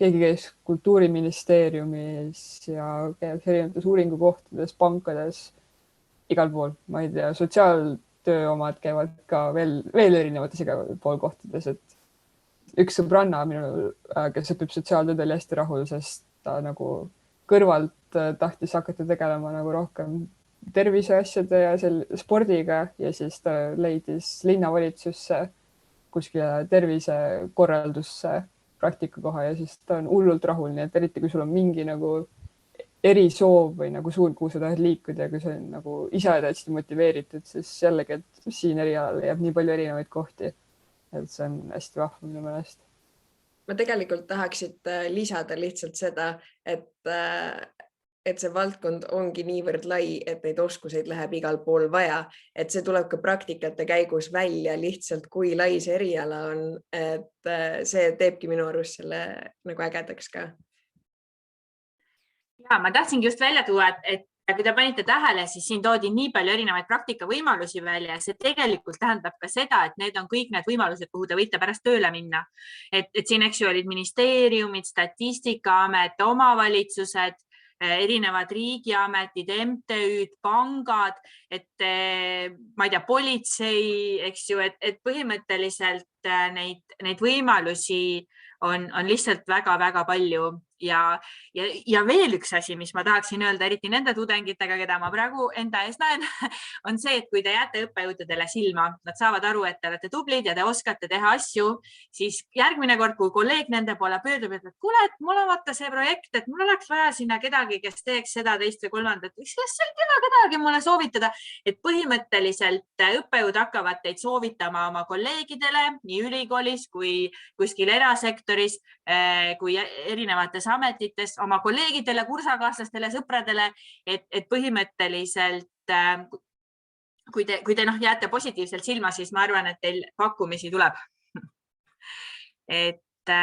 keegi käis Kultuuriministeeriumis ja käib erinevates uuringukohtades, pankades, igal pool, ma ei tea, sotsiaaltöö omad käivad ka veel erinevates igal pool kohtades, et üks sõbranna minul, kes õpib sotsiaaltööd, oli hästi rahul, sest ta nagu kõrvalt tahtis hakata tegelema nagu rohkem terviseasjade ja spordiga ja siis ta leidis linnavalitsusse kuskile tervisekorraldusse praktikakoha ja siis ta on hullult rahul, nii et eriti kui sul on mingi nagu erisoov või nagu suund, kuhu sa tahad liikuda ja kui sa nagu ise oled hästi motiveeritud, siis jällegi, et siin erialal jääb nii palju erinevaid kohti, et see on hästi vahva minu meelest. Ma tegelikult tahaksid lisada lihtsalt seda, et see valdkond ongi niivõrd lai, et neid oskuseid läheb igal pool vaja, et see tuleb ka praktikate käigus välja lihtsalt, kui lai see eriala on, et see teebki minu arust selle nagu ägedaks ka. Ja, ma tahtsingi just välja tuua, et kui te panite tähele, siis siin toodi nii palju erinevaid praktikavõimalusi välja. See tegelikult tähendab ka seda, et need on kõik need võimalused, kuhu te võite pärast tööle minna. Et siin eks ju olid ministeeriumid, Statistikaamet, omavalitsused, erinevad riigiametid, MTÜd, pangad, et ma ei tea, politsei, eks ju, et põhimõtteliselt neid võimalusi on lihtsalt väga-väga palju. Ja veel üks asi, mis ma tahaksin öelda, eriti nende tudengitega, keda ma praegu enda ees näen, on see, et kui te jääte õppejõududele silma, nad saavad aru, et te olete tublid ja te oskate teha asju, siis järgmine kord, kui kolleeg nende poole pöördub, et kuule, et mul on vaata see projekt, et mul oleks vaja sinna kedagi, kes teeks seda, teist või kolmandat, kes ei tea kedagi mulle soovitada, et põhimõtteliselt õppejõud hakkavad teid soovitama oma kolleegidele nii ülikoolis kui kuskil erasektoris, kui erinevates ametites, oma kolleegidele, kursakaaslastele, sõpradele, et põhimõtteliselt kui te jääte positiivselt silma, siis ma arvan, et teil pakkumisi tuleb. Et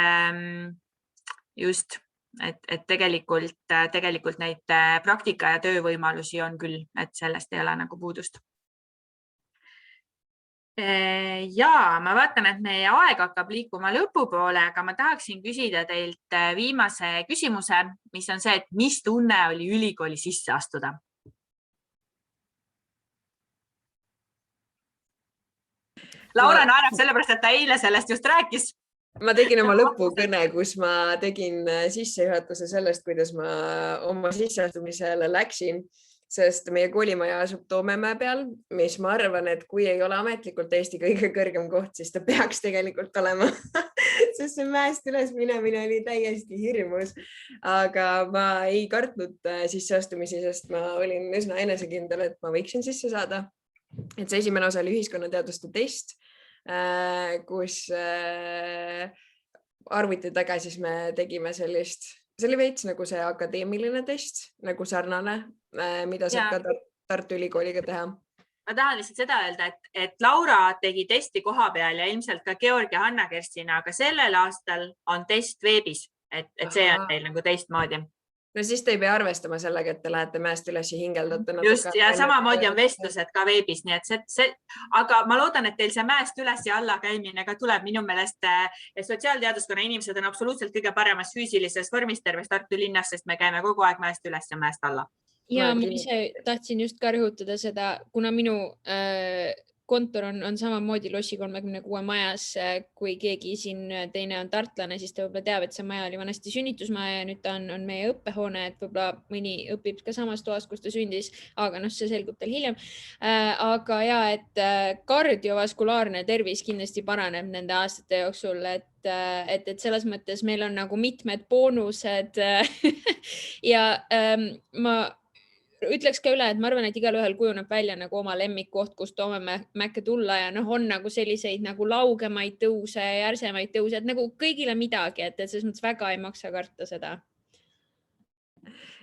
just, et tegelikult neid praktika ja töövõimalusi on küll, et sellest ei ole nagu puudust. Ja ma vaatan, et meie aeg hakkab liikuma lõpupoole, aga ma tahaksin küsida teilt viimase küsimuse, mis on see, et mis tunne oli ülikooli sisse astuda? Laura naerab sellepärast, et ta eile sellest just rääkis. Ma tegin oma lõpukõne, kus ma tegin sissejuhatuse sellest, kuidas ma oma sisseastumisele läksin sest meie koolimaja asub Toomemäe peal, mis ma arvan, et kui ei ole ametlikult Eesti kõige kõrgem koht, siis ta peaks tegelikult olema sest see mäest üles minemine oli täiesti hirmus. Aga ma ei kartnud sisseastumisi, sest ma olin üsna enesekindel, et ma võiksin sisse saada. Et see esimene osa oli ühiskonnateaduste test, kus arvuti taga siis me tegime sellist, see oli veits nagu see akadeemiline test, nagu sarnane, mida saab ka Tartu Ülikooliga teha. Ma tahan lihtsalt seda öelda, et Laura tegi testi koha peal ja ilmselt ka Georg ja Hanna-Kerstina, aga sellel aastal on test veebis, et see on teil nagu teistmoodi. No siis te ei pea arvestama sellega, et te lähete mäest üles ja hingeldate. Just, ja samamoodi on vestlused ka veebis, nii et aga ma loodan, et teil see mäest üles ja alla käimine ka tuleb. Minu meelest sotsiaalteaduskonna inimesed on absoluutselt kõige paremas füüsilises vormis terves Tartu linnas, sest me käime kogu aeg mäest üles ja mäest alla. Ja ma ise tahtsin just ka rõhutada seda, kuna minu kontor on samamoodi Lossi 36 majas, kui keegi siin teine on tartlane, siis ta võib-olla teab, et see maja oli vanasti sünnitusmaja ja nüüd ta on meie õppehoone, et võib-olla mõni õpib ka samas toas, kus ta sündis, aga see selgub teil hiljem. Aga ja, et kardiovaskulaarne tervis kindlasti paraneb nende aastate jooksul, et selles mõttes meil on nagu mitmed boonused ja ma ütleks ka üle, et ma arvan, et igal ühel kujuneb välja nagu oma lemmikkoht, kus Toomemäkke tulla ja on nagu selliseid nagu laugemaid tõuse, järsemaid tõuse, et nagu kõigile midagi, et selles mõttes väga ei maksa karta seda.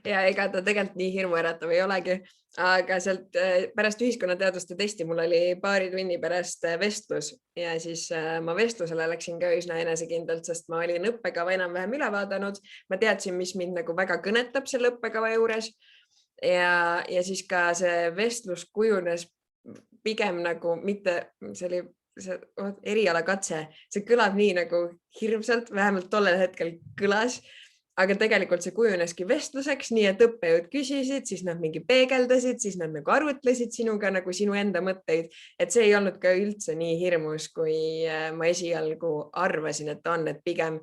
Ja ega ta tegelikult nii hirmuäratav ei olegi, aga sealt pärast ühiskonnateaduste testi mul oli paari tunni pärast vestlus ja siis ma vestlusele läksin ka üsna enesekindlalt, sest ma olin õppekava enam-vähem üle vaadanud. Ma teadsin, mis mind nagu väga kõnetab selle õppekava juures. Ja siis ka see vestlus kujunes pigem nagu mitte, see oli see erialakatse, see kõlab nii nagu hirmsalt, vähemalt tollel hetkel kõlas, aga tegelikult see kujuneski vestluseks, nii et õppejõud küsisid, siis nad mingi peegeldasid, siis nad nagu arvutlesid sinuga nagu sinu enda mõtteid, et see ei olnud ka üldse nii hirmus, kui ma esialgu arvasin, et on, et pigem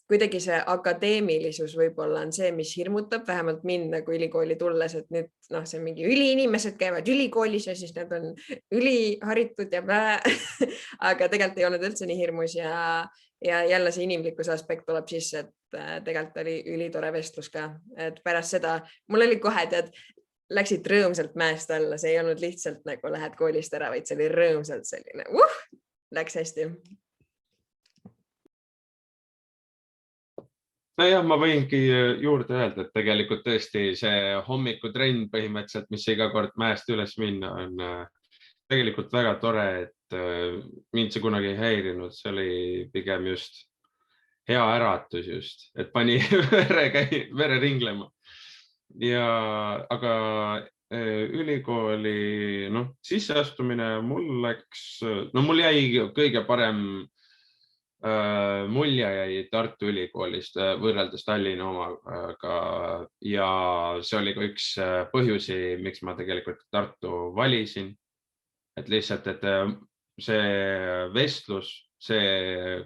kuidagi see akadeemilisus võib-olla on see, mis hirmutab vähemalt mind nagu ülikooli tulles, et nüüd see on mingi üliinimesed käivad ülikoolis ja siis nad on üliharitud ja aga tegelikult ei olnud üldse nii hirmus ja jälle see inimlikkuse aspekt tuleb sisse, et tegelikult oli ülitore vestlus ka, et pärast seda mul oli kohe, läksid rõõmsalt mäest alla, see ei olnud lihtsalt nagu lähed koolist ära, vaid see oli rõõmsalt selline, läks hästi. Nojah, ma võingi juurde öelda, et tegelikult tõesti see hommikutrenn põhimõtteliselt, mis iga kord mäest üles minna, on tegelikult väga tore, et mind see kunagi ei häirinud. See oli pigem just hea äratus just, et pani vere ringlema. Aga ülikooli sisseastumine mul jäi kõige parem mulje jäi Tartu Ülikoolist võrreldes Tallinna omaga ja see oli ka üks põhjusi, miks ma tegelikult Tartu valisin. Et lihtsalt, et see vestlus, see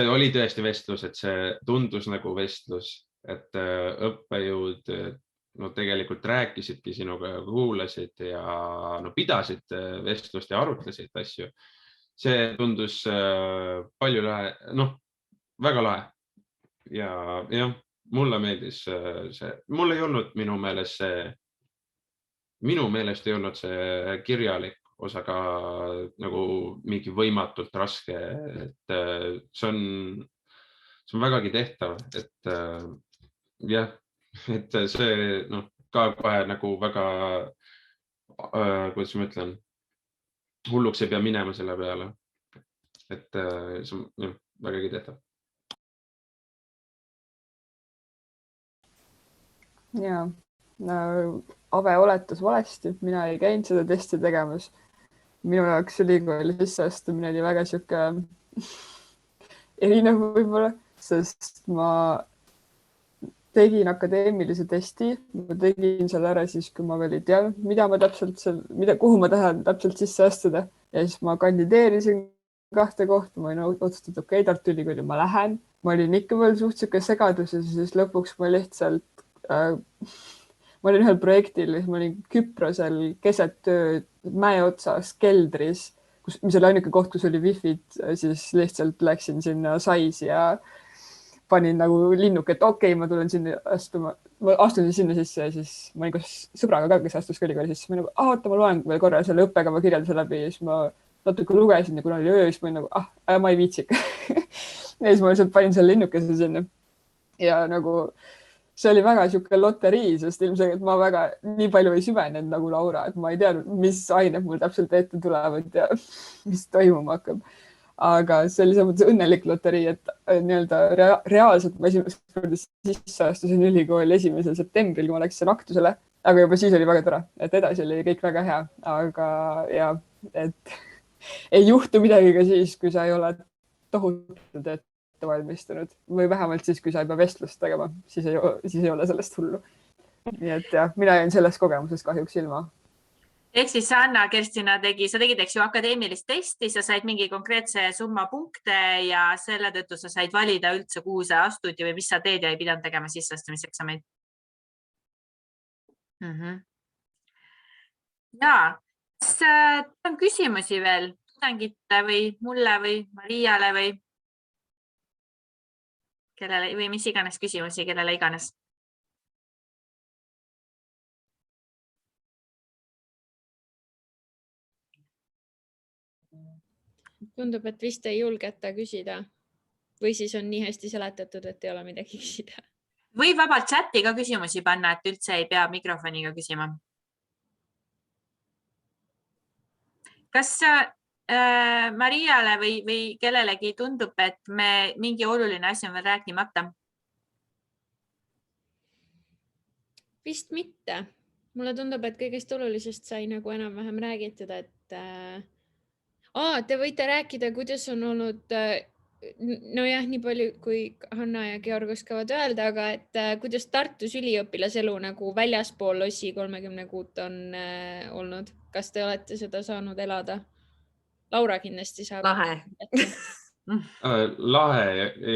oli tõesti vestlus, et see tundus nagu vestlus, et õppejõud tegelikult rääkisidki sinuga ja kuulasid ja pidasid vestlust ja arutlesid asju. See tundus palju väga lahe ja mulle meeldis see, mul ei olnud minu meelest ei olnud see kirjalik osa ka nagu mingi võimatult raske, et see on vägagi tehtav, et jah, et see ka kohe nagu väga, kuidas ma ütlen, hulluks ei pea minema selle peale, et see on vägagi tehtav. Ja, Ave oletas valesti, mina ei käinud seda testi tegemas. Minu jaoks ülikooli sisseastumine oli väga siuke erinev võib-olla, sest ma tegin akadeemilise testi, ma tegin selle ära siis, kui ma veel ei teadnud, kuhu ma tahan täpselt sisse astuda. Ja siis ma kandideerisin 2 kohta, ma olin otsustatud, okei, Tartu Ülikooli ma lähen. Ma olin ikka veel suht siuke segadus ja siis lõpuks ma lihtsalt ma olin ühel projektil, ma olin Küprosel keset ööd mäe otsas keldris, mis oli ainuke koht, kus oli wifi'd, siis lihtsalt läksin sinna sais ja panin nagu linnuk, et okei, ma tulen sinna astuma, ma astun sinna sisse ja siis ma olin koos sõbraga ka, kes astus ka ülikooli sisse. Ma nagu, oota, ma loen veel korra selle õppekava kirjelduse läbi ja siis ma natuke lugesin ja kuna oli öö, siis ma olin nagu, ma ei viitsi. Ja siis ma lihtsalt panin selle linnukese sinna. Ja nagu see oli väga siuke loterii, sest ilmselt ma väga nii palju ei süvenenud nagu Laura, et ma ei teadnud, mis ained mul täpselt ette tulevad ja mis toimuma hakkab. Aga see oli selles mõttes õnnelik loterii, et nii-öelda reaalselt ma esimest korda sisse astusin ülikooli 1. septembril, kui ma läksin aktusele, aga juba siis oli väga tore, et edasi oli kõik väga hea, aga ja, et ei juhtu midagi ka siis, kui sa ei ole tohutult ette valmistunud või vähemalt siis, kui sa ei pea vestlust tegema, siis ei ole sellest hullu. Nii et jah, mina jäin sellest kogemusest kahjuks ilma. Ehk siis Anna Kerstina sa tegid, eks ju, akadeemilist testi, sa said mingi konkreetse summa punkte ja selle tõttu sa said valida üldse, kuhu sa astud või mis sa teed ja ei pidanud tegema sisseastumiseksameid. Ja, kas on küsimusi veel tudengite või mulle või Mariale või kellele või mis iganes küsimusi, kellele iganes? Tundub, et vist ei julgeta küsida või siis on nii hästi seletatud, et ei ole midagi küsida. Või vabalt chati ka küsimusi panna, et üldse ei pea mikrofoniga küsima. Kas Mariale või kellelegi tundub, et mingi oluline asi on veel rääkimata? Vist mitte. Mulle tundub, et kõigest olulisest sai nagu enam-vähem räägitud, et te võite rääkida, kuidas on olnud, nojah, nii palju kui Hanna ja Georg oskavad öelda, aga et kuidas Tartus üliõpilaselu nagu väljaspool Lossi 36 on olnud. Kas te olete seda saanud elada? Laura kindlasti saab. Lahe. Lahe,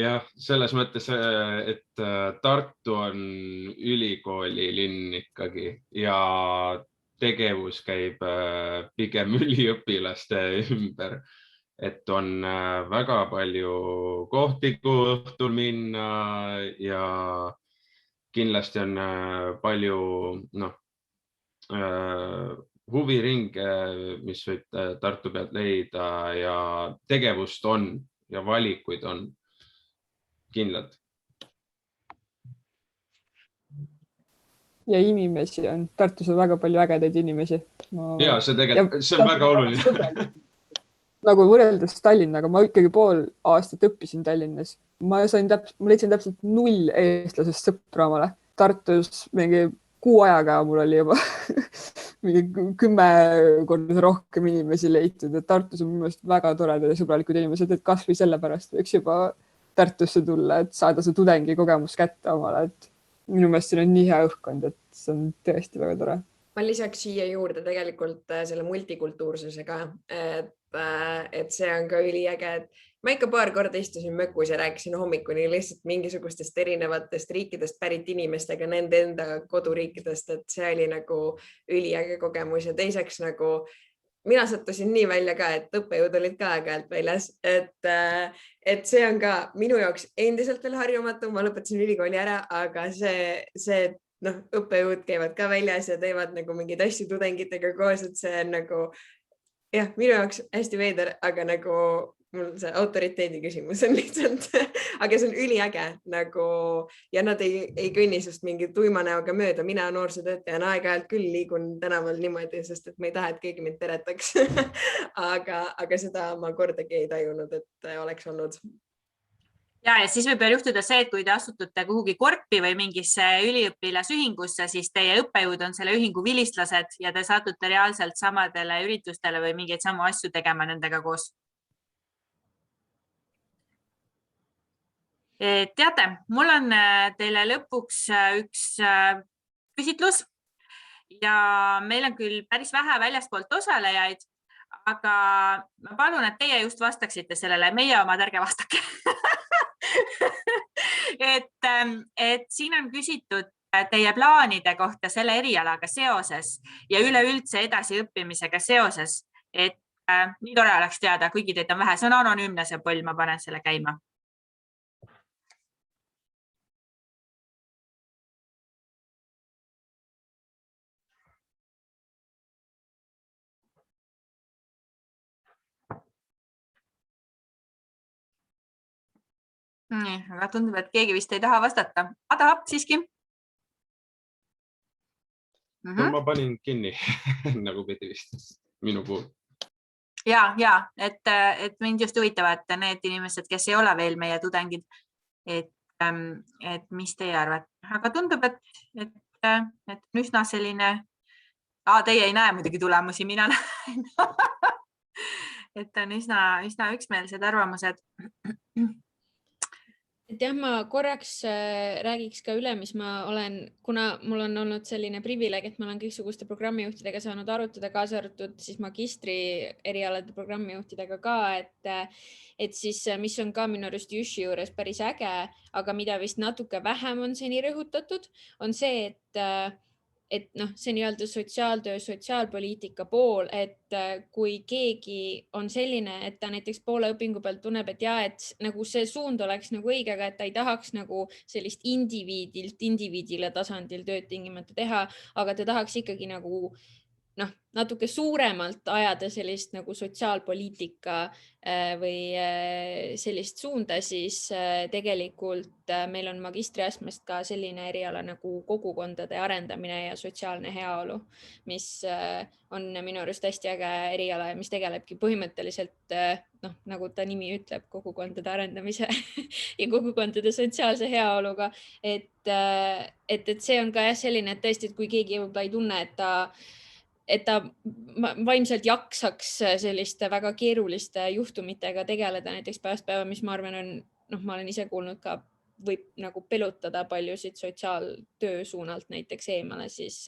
jah, selles mõttes, et Tartu on ülikooli linn ikkagi ja tegevus käib pigem üliõpilaste ümber, et on väga palju kohti, kuhu õhtul minna ja kindlasti on palju huviringe, mis võib Tartu pealt leida ja tegevust on ja valikuid on kindlalt. Ja inimesi on. Tartus on väga palju ägedaid inimesi. Ja see on väga oluline. Nagu võrreldes Tallinnaga, ma ikkagi pool aastat õppisin Tallinnas. Ma leidsin täpselt 0 eestlasest sõpra omale. Tartus mingi kuu ajaga mul oli juba mingi 10 korda rohkem inimesi leitud. Tartus on minu meelest väga toredad ja sõbralikud inimesed, et kas või sellepärast võiks juba Tartusse tulla, et saada see tudengi kogemus kätte omale, et minu meelest siin on nii hea õhkkond, et see on tõesti väga tore. Ma lisaks siia juurde tegelikult selle multikultuursuse ka, et see on ka üliäge, et ma ikka paar korda istusin mökus ja rääkisin hommikuni lihtsalt mingisugustest erinevatest riikidest pärit inimestega nende enda koduriikidest, et see oli nagu üliäge kogemus ja teiseks nagu mina sattusin nii välja ka, et õppejõud olid ka aeg-ajalt väljas, et see on ka minu jaoks endiselt veel harjumatu, ma lõpetasin ülikooli ära, aga see õppejõud käivad ka väljas ja teevad nagu mingeid asju tudengitega koos, et see on nagu jah, minu jaoks hästi veider, aga nagu mul see autoriteedi küsimus on lihtsalt, aga see on üliäge nagu ja nad ei kõnni sest mingi tuima näoga mööda. Mina noorsootöötajana aeg-ajalt küll liigun tänaval niimoodi, sest et ma ei taha, et keegi mind teretaks. aga seda ma kordagi ei tajunud, et oleks olnud. Ja siis võib juhtuda see, et kui te astutute kuhugi korpi või mingisse üliõpilasühingusse, siis teie õppejõud on selle ühingu vilistlased ja te satute reaalselt samadele üritustele või mingeid samu asju tegema nendega koos. Teate, mul on teile lõpuks üks küsitlus ja meil on küll päris vähe väljaspoolt osalejaid, aga ma palun, et teie just vastaksite sellele, meie omad ärge vastake. et siin on küsitud teie plaanide kohta selle erialaga seoses ja üleüldse edasiõppimisega seoses, et nii tore oleks teada, kuigi teid on vähe, see on anonüümne see poll, ma panen selle käima. Nii, aga tundub, et keegi vist ei taha vastata. Tahab siiski? Ma panin kinni nagu pidi vist minu puhul. Ja, et mind just huvitavad need inimesed, kes ei ole veel meie tudengid, et mis teie arvate. Aga tundub, et üsna selline, teie ei näe muidugi tulemusi, mina näen. Et on üsna üksmeelsed arvamused. Et jah, ma korraks räägiks ka üle, mis ma olen, kuna mul on olnud selline privileeg, et ma olen kõiksuguste programmijuhtidega saanud arutada, kaasa arvatud siis magistri erialade programmijuhtidega ka, et siis, mis on ka minu arust Jüshi juures päris äge, aga mida vist natuke vähem on seni rõhutatud, on see, et see nii-öelda sotsiaaltöö, sotsiaalpoliitika pool, et kui keegi on selline, et ta näiteks poole õpingu pealt tunneb, et et nagu see suund oleks nagu õige, aga et ta ei tahaks nagu sellist indiviidile tasandil tööd tingimata teha, aga ta tahaks ikkagi nagu natuke suuremalt ajada sellist nagu sotsiaalpoliitika või sellist suunda, siis tegelikult meil on magistriastmest ka selline eriala nagu kogukondade arendamine ja sotsiaalne heaolu, mis on minu arust hästi äge eriala ja mis tegelebki põhimõtteliselt, nagu ta nimi ütleb, kogukondade arendamise ja kogukondade sotsiaalse heaoluga. Et see on ka selline, et tõesti, et kui keegi võib-olla ei tunne, et ta vaimselt jaksaks selliste väga keeruliste juhtumitega tegeleda näiteks päevast-päeva, mis ma arvan on, ma olen ise kuulnud ka, võib nagu pelutada paljusid sotsiaaltöö suunalt näiteks eemale, siis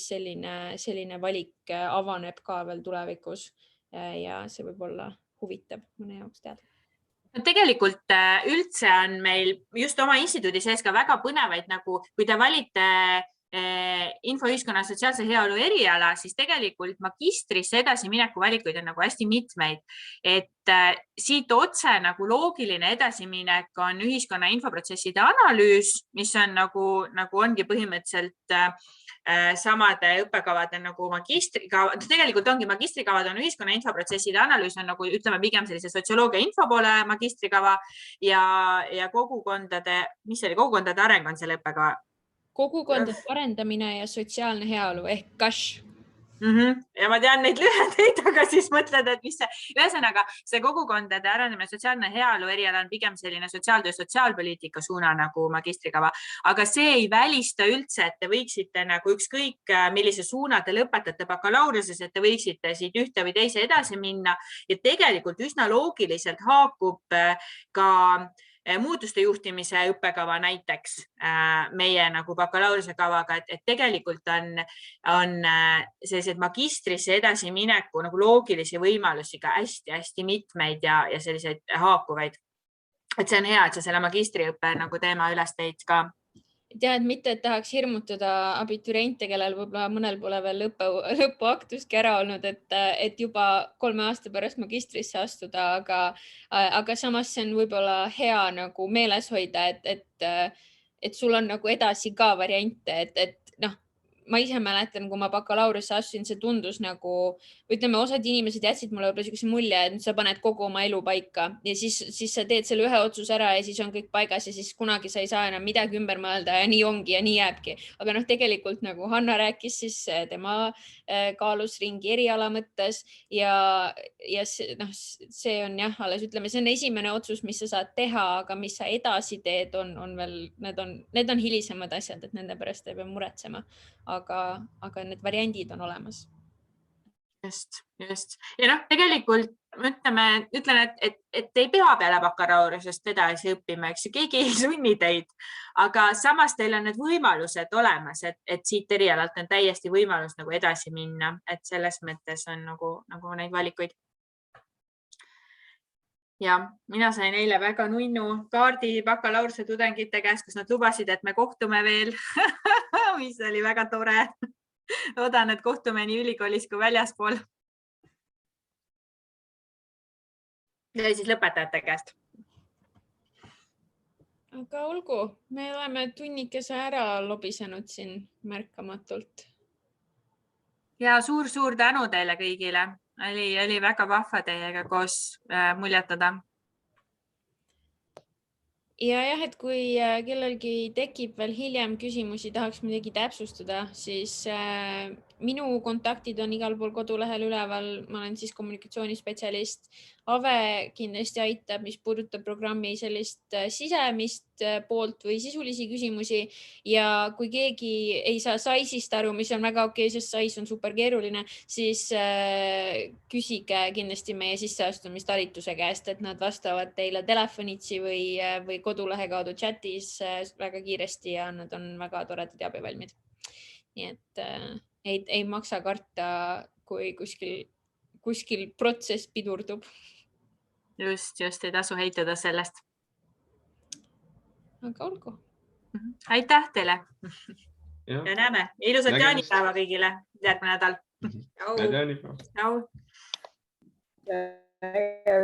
selline valik avaneb ka veel tulevikus ja see võib olla huvitav mõne jaoks teada. Tegelikult üldse on meil just oma instituudi sees ka väga põnevaid, nagu kui te valite infoühiskonna sotsiaalse heaolu eriala, siis tegelikult magistrisse edasimineku valikuid on nagu hästi mitmeid, et siit otse nagu loogiline edasiminek on ühiskonna infoprotsesside analüüs, mis on nagu ongi põhimõtteliselt samade õppekavade nagu magistrikavad, tegelikult ongi magistrikavad on ühiskonna infoprotsesside analüüs on nagu ütleme pigem sellise sotsioloogia info poole magistrikava ja kogukondade, mis oli kogukondade areng on selle õppekava? Kogukondade arendamine ja sotsiaalne heaolu ehk KASH. Ja ma tean neid lühendeid, aga siis mõtled, et mis see, ühesõnaga see kogukondade arendamine sotsiaalne heaolu eriala on pigem selline sotsiaaltöö, sotsiaalpoliitika suuna nagu magistrikava, aga see ei välista üldse, et te võiksite nagu ükskõik millise suuna te lõpetate bakalaureuse, et te võiksite siit ühte või teise edasi minna ja tegelikult üsna loogiliselt haakub ka muutuste juhtimise õppekava näiteks meie nagu bakalaureuse kavaga, et tegelikult on sellised magistrisse edasimineku nagu loogilisi võimalusi ka hästi-hästi mitmeid ja selliseid haakuvaid. Et see on hea, et sa selle magistriõppe nagu teema üles teid ka. Tead, mitte, et tahaks hirmutada abituriente, kellel võib-olla mõnel pole veel lõpuaktuski ära olnud, et juba 3 aasta pärast magistrisse astuda, aga samas see on võib-olla hea nagu meeles hoida, et sul on nagu edasi ka variante, et ma ise mäletan, kui ma bakalaureuse astusin, see tundus nagu, ütleme, osad inimesed jätsid mulle võib-olla sellise mulje, et sa paned kogu oma elu paika ja siis sa teed selle ühe otsuse ära ja siis on kõik paigas ja siis kunagi sa ei saa enam midagi ümber mõelda ja nii ongi ja nii jääbki. Aga tegelikult nagu Hanna rääkis, siis tema kaalus ringi eriala mõttes ja see on jah, alles ütleme, see on esimene otsus, mis sa saad teha, aga mis sa edasi teed, on veel, need on hilisemad asjad, et nende pärast ei pea muretsema. Aga need variandid on olemas. Just. Ja tegelikult ütlen, et ei pea peale bakalaureusest edasi õppima, eks ju, keegi ei sunni teid, aga samas teil on need võimalused olemas, et siit erialalt on täiesti võimalus nagu edasi minna, et selles mõttes on nagu neid valikuid. ja mina sain eile väga nunnu kaardi bakalaureuse tudengite käest, kus nad lubasid, et me kohtume veel mis oli väga tore. Loodan, et kohtume nii ülikoolis kui väljaspool. Ja siis lõpetajate käest. Aga olgu, me oleme tunnikese ära lobisenud siin märkamatult. Ja suur-suur tänu teile kõigile. Oli väga vahva teiega koos muljetada. Ja jah, et kui kellelgi tekib veel hiljem küsimusi, tahaks midagi täpsustada, siis minu kontaktid on igal pool kodulehel üleval. Ma olen siis kommunikatsioonispetsialist. Ave kindlasti aitab, mis puudutab programmi sellist sisemist poolt või sisulisi küsimusi. Ja kui keegi ei saa Size'ist aru, mis on väga okei, sest Size on super keeruline, siis küsige kindlasti meie sisseastumistalituse käest, et nad vastavad teile telefonitsi või kodulehe kaudu chatis väga kiiresti ja nad on väga toredad ja abivalmid. Nii et ei maksa karta, kui kuskil protsess pidurdub. Just, ei tasu heituda sellest. Aga olgu. Aitäh teile. Ja näeme. Ilusat jaanipäeva kõigile järgmine nädal. Head jaanipäeva. Ciao. Ja